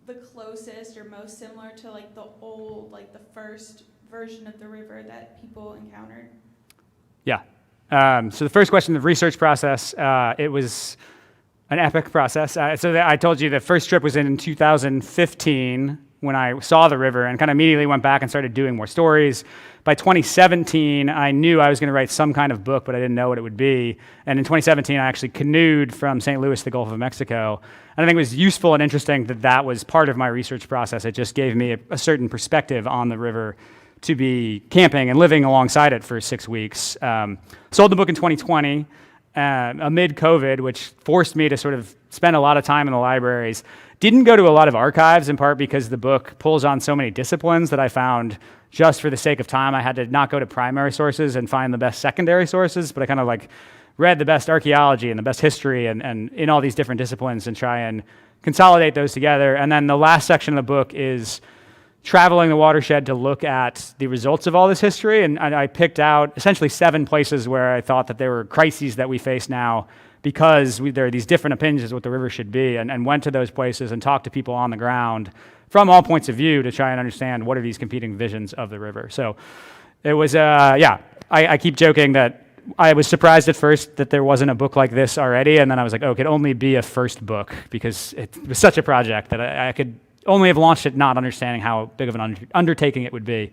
the closest or most similar to like the old, like the first version of the river that people encountered? Yeah. So the first question, the research process, it was an epic process. So I told you the first trip was in 2015. when I saw the river and kind of immediately went back and started doing more stories. By 2017, I knew I was going to write some kind of book, but I didn't know what it would be. And in 2017, I actually canoed from St. Louis to the Gulf of Mexico. And I think it was useful and interesting that that was part of my research process. It just gave me a certain perspective on the river to be camping and living alongside it for 6 weeks. Sold the book in 2020 amid COVID, which forced me to sort of spend a lot of time in the libraries. Didn't go to a lot of archives, in part because the book pulls on so many disciplines that I found just for the sake of time, I had to not go to primary sources and find the best secondary sources, but I kind of like read the best archaeology and the best history and in all these different disciplines and try and consolidate those together. And then the last section of the book is traveling the watershed to look at the results of all this history. And I picked out essentially 7 places where I thought that there were crises that we face now because there are these different opinions of what the river should be, and went to those places and talked to people on the ground from all points of view to try and understand what are these competing visions of the river. So it was, I keep joking that I was surprised at first that there wasn't a book like this already, and then I was like, oh, it could only be a first book because it was such a project that I could only have launched it not understanding how big of an undertaking it would be.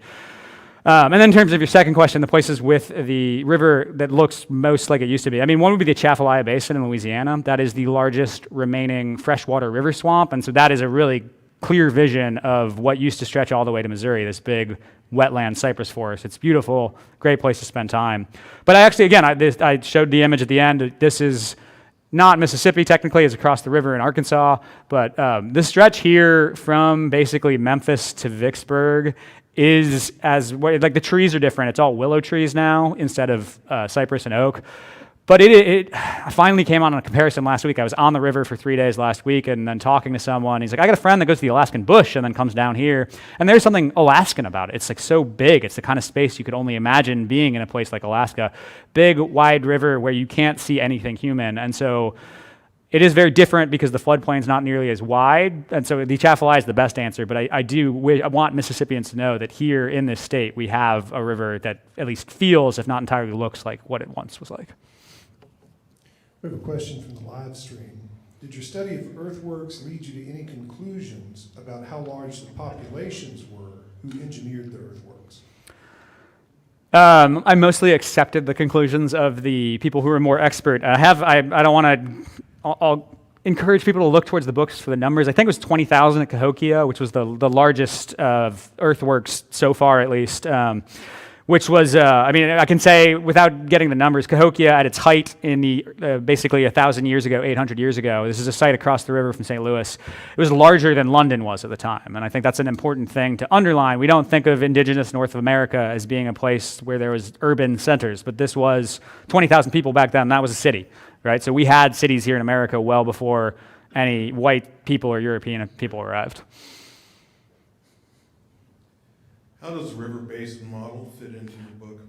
And then in terms of your second question, the places with the river that looks most like it used to be. I mean, one would be the Atchafalaya Basin in Louisiana. That is the largest remaining freshwater river swamp, and so that is a really clear vision of what used to stretch all the way to Missouri, this big wetland cypress forest. It's beautiful, great place to spend time. But I actually, again, I showed the image at the end. This is not Mississippi, technically, it's across the river in Arkansas, but this stretch here from basically Memphis to Vicksburg is like the trees are different. It's all willow trees now instead of cypress and oak. But I finally came on a comparison last week. I was on the river for 3 days last week and then talking to someone. He's like, I got a friend that goes to the Alaskan bush and then comes down here. And there's something Alaskan about it. It's like so big. It's the kind of space you could only imagine being in a place like Alaska. Big, wide river where you can't see anything human. And so it is very different because the floodplain's not nearly as wide. And so the Atchafalaya is the best answer. But I want Mississippians to know that here in this state, we have a river that at least feels, if not entirely looks like what it once was like. We have a question from the live stream. Did your study of earthworks lead you to any conclusions about how large the populations were who engineered the earthworks? I mostly accepted the conclusions of the people who were more expert. I'll encourage people to look towards the books for the numbers. I think it was 20,000 at Cahokia, which was the largest of earthworks so far, at least. Which was, I can say without getting the numbers, Cahokia at its height in the basically 1,000 years ago, 800 years ago, this is a site across the river from St. Louis. It was larger than London was at the time, and I think that's an important thing to underline. We don't think of indigenous North America as being a place where there was urban centers, but this was 20,000 people back then. That was a city, right? So we had cities here in America well before any white people or European people arrived. How does the river basin model fit into your book?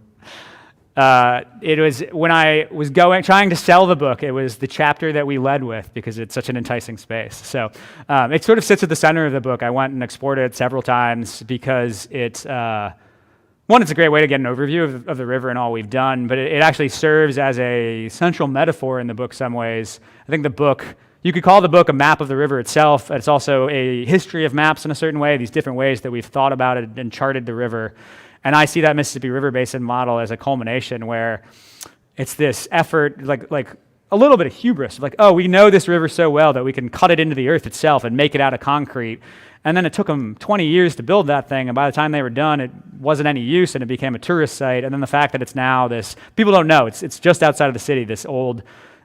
It was when I was trying to sell the book, it was the chapter that we led with because it's such an enticing space. So it sort of sits at the center of the book. I went and explored it several times because it's a great way to get an overview of the river and all we've done, but it actually serves as a central metaphor in the book some ways. I think the book, you could call the book a map of the river itself. It's also a history of maps in a certain way, these different ways that we've thought about it and charted the river. And I see that Mississippi River Basin model as a culmination where it's this effort, like a little bit of hubris, like, oh, we know this river so well that we can cut it into the earth itself and make it out of concrete. And then it took them 20 years to build that thing, and by the time they were done, it wasn't any use, and it became a tourist site. And then the fact that it's now this, people don't know, it's just outside of the city, this old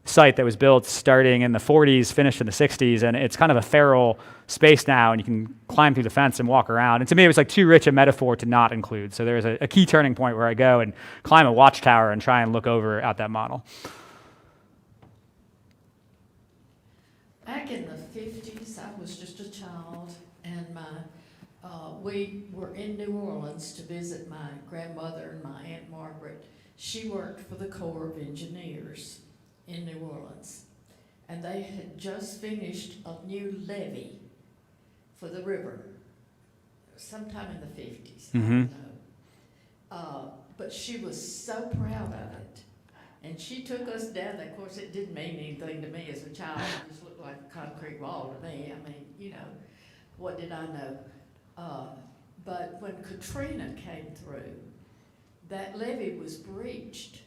site that was built starting in the 40s, finished in the 60s, and it's kind of a feral space now, and you can climb through the fence and walk around. And to me, it was like too rich a metaphor to not include. So there's a key turning point where I go and climb a watchtower and try and look over at that model. Back in the 50s, I was just a child, and we were in New Orleans to visit my grandmother and my Aunt Margaret. She worked for the Corps of Engineers in New Orleans, and they had just finished a new levee for the river sometime in the 50s. I don't know. But she was so proud of it, and she took us down there. Of course, it didn't mean anything to me as a child. It just looked like a concrete wall to me. I mean, what did I know? But when Katrina came through, that levee was breached.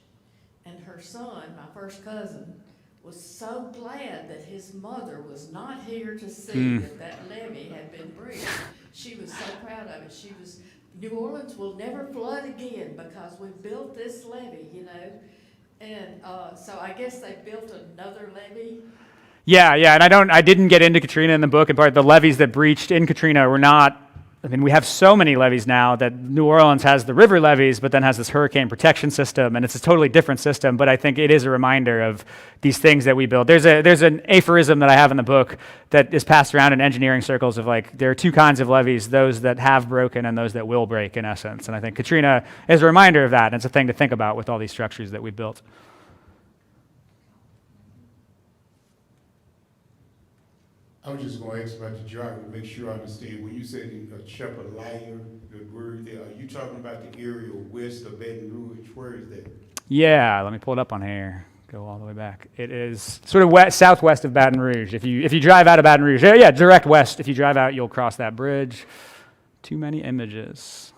And her son, my first cousin, was so glad that his mother was not here to see that levee had been breached. She was so proud of it. New Orleans will never flood again because we built this levee, you know. And so I guess they built another levee. Yeah, and I didn't get into Katrina in the book, and part of the levees that breached in Katrina were not, I mean, we have so many levees now that New Orleans has the river levees, but then has this hurricane protection system, and it's a totally different system, but I think it is a reminder of these things that we build. There's an aphorism that I have in the book that is passed around in engineering circles of like, there are two kinds of levees, those that have broken and those that will break in essence, and I think Katrina is a reminder of that, and it's a thing to think about with all these structures that we built. I was just going to ask about the geography, make sure I understand. When you say the Chapalayan, the word there, are you talking about the area west of Baton Rouge? Where is that? Yeah, let me pull it up on here. Go all the way back. It is sort of southwest of Baton Rouge. If you drive out of Baton Rouge, yeah, direct west. If you drive out, you'll cross that bridge. Too many images.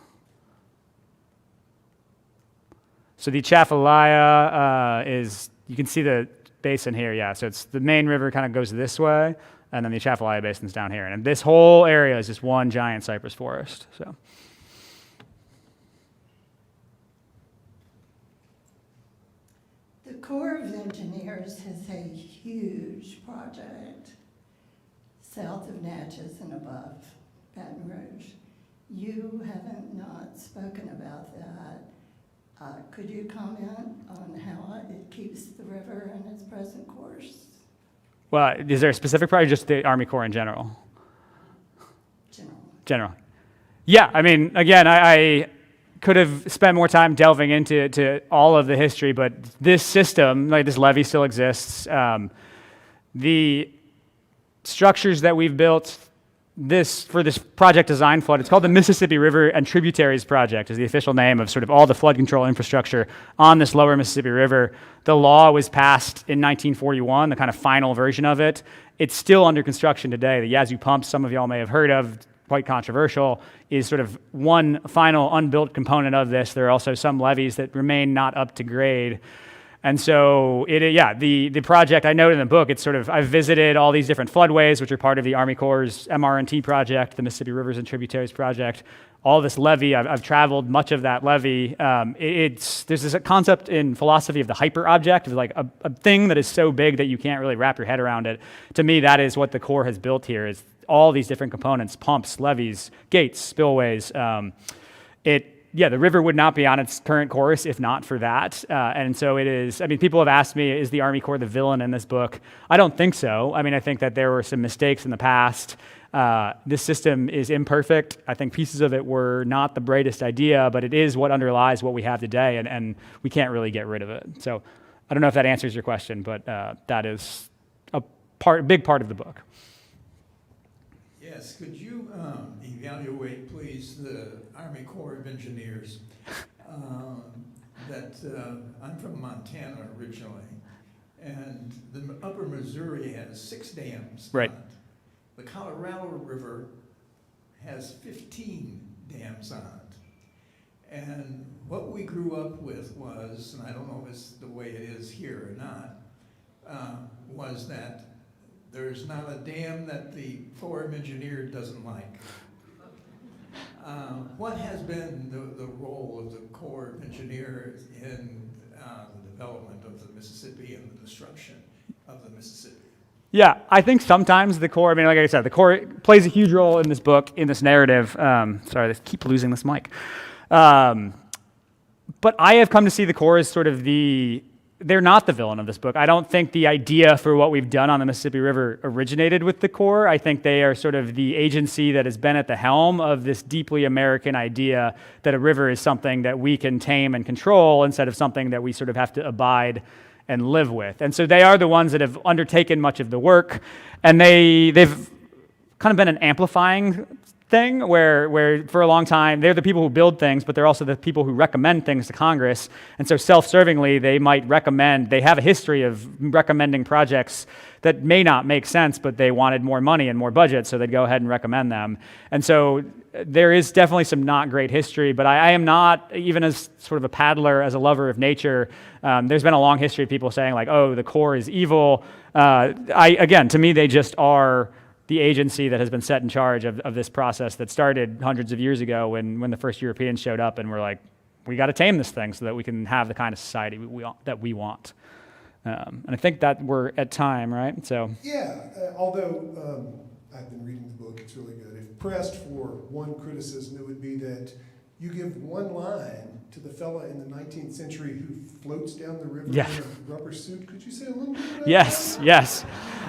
So the Chapalaya is, you can see the basin here, yeah. So it's the main river kind of goes this way, and then the Chapalaya Basin's down here. And this whole area is just one giant cypress forest. So. The Corps of Engineers has a huge project south of Natchez and above Baton Rouge. You haven't not spoken about that. Could you comment on how it keeps the river in its present course? Well, is there a specific project, just the Army Corps in general? General. Yeah, I mean, again, I could have spent more time delving into all of the history, but this system, like this levee still exists. The structures that we've built for this project Design Flood, it's called the Mississippi River and Tributaries Project, is the official name of sort of all the flood control infrastructure on this lower Mississippi River. The law was passed in 1941, the kind of final version of it. It's still under construction today. The Yazoo pump, some of y'all may have heard of, quite controversial, is sort of one final unbuilt component of this. There are also some levees that remain not up to grade. And so, the project I note in the book, it's sort of, I've visited all these different floodways, which are part of the Army Corps' MR&T project, the Mississippi Rivers and Tributaries Project. All this levee, I've traveled much of that levee. There's this concept in philosophy of the hyper object, of like a thing that is so big that you can't really wrap your head around it. To me, that is what the Corps has built here, is all these different components, pumps, levees, gates, spillways. The river would not be on its current course if not for that. And so it is, I mean, people have asked me, is the Army Corps the villain in this book? I don't think so. I mean, I think that there were some mistakes in the past. This system is imperfect. I think pieces of it were not the brightest idea, but it is what underlies what we have today, and we can't really get rid of it. So I don't know if that answers your question, but that is a big part of the book. Yes, could you evaluate, please, the Army Corps of Engineers? I'm from Montana originally, and the upper Missouri has 6 dams. Right. The Colorado River has 15 dams on it. And what we grew up with was, and I don't know if it's the way it is here or not, was that there's not a dam that the Corps of Engineers doesn't like. What has been the role of the Corps of Engineers in the development of the Mississippi and the destruction of the Mississippi? Yeah, I think sometimes the Corps, I mean, like I said, the Corps plays a huge role in this book, in this narrative. Sorry, I keep losing this mic. But I have come to see the Corps as sort of they're not the villain of this book. I don't think the idea for what we've done on the Mississippi River originated with the Corps. I think they are sort of the agency that has been at the helm of this deeply American idea that a river is something that we can tame and control instead of something that we sort of have to abide and live with. And so they are the ones that have undertaken much of the work, and they've kind of been an amplifying thing where for a long time, they're the people who build things, but they're also the people who recommend things to Congress. And so self-servingly, they might recommend, they have a history of recommending projects that may not make sense, but they wanted more money and more budget, so they'd go ahead and recommend them. And so there is definitely some not great history, but I am not, even as sort of a paddler, as a lover of nature, there's been a long history of people saying like, oh, the Corps is evil. Again, to me, they just are the agency that has been set in charge of this process that started hundreds of years ago when the first Europeans showed up and were like, we got to tame this thing so that we can have the kind of society that we want. And I think that we're at time, right? So Yeah, although I've been reading the book, it's really good. If pressed for one criticism, it would be that you give one line to the fella in the 19th century who floats down the river Yeah. in a rubber suit. Could you say a little bit about yes, that? yes.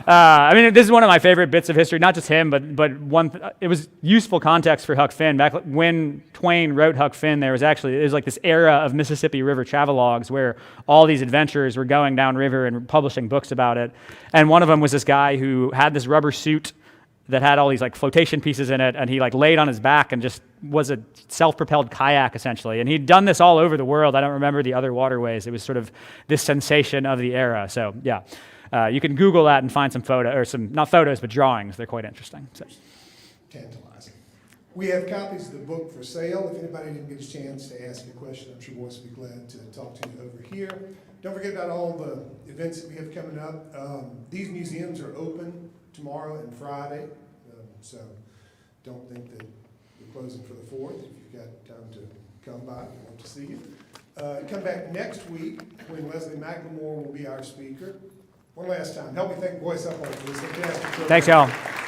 I mean, this is one of my favorite bits of history, not just him, but it was useful context for Huck Finn. Back when Twain wrote Huck Finn, there was like this era of Mississippi River travelogues where all these adventurers were going downriver and publishing books about it. And one of them was this guy who had this rubber suit that had all these like flotation pieces in it, and he like laid on his back and just was a self-propelled kayak essentially. And he'd done this all over the world. I don't remember the other waterways. It was sort of this sensation of the era. So yeah, you can Google that and find some not photos, but drawings. They're quite interesting. So. Tantalizing. We have copies of the book for sale. If anybody didn't get a chance to ask a question, I'm sure Boyce will be glad to talk to you over here. Don't forget about all the events that we have coming up. These museums are open tomorrow and Friday, so don't think that we're closing for the 4th. If you've got time to come by, we want to see you. Come back next week when Leslie McLemore will be our speaker. One last time, help me thank Boyce Upholt for this fantastic program. Thanks, y'all.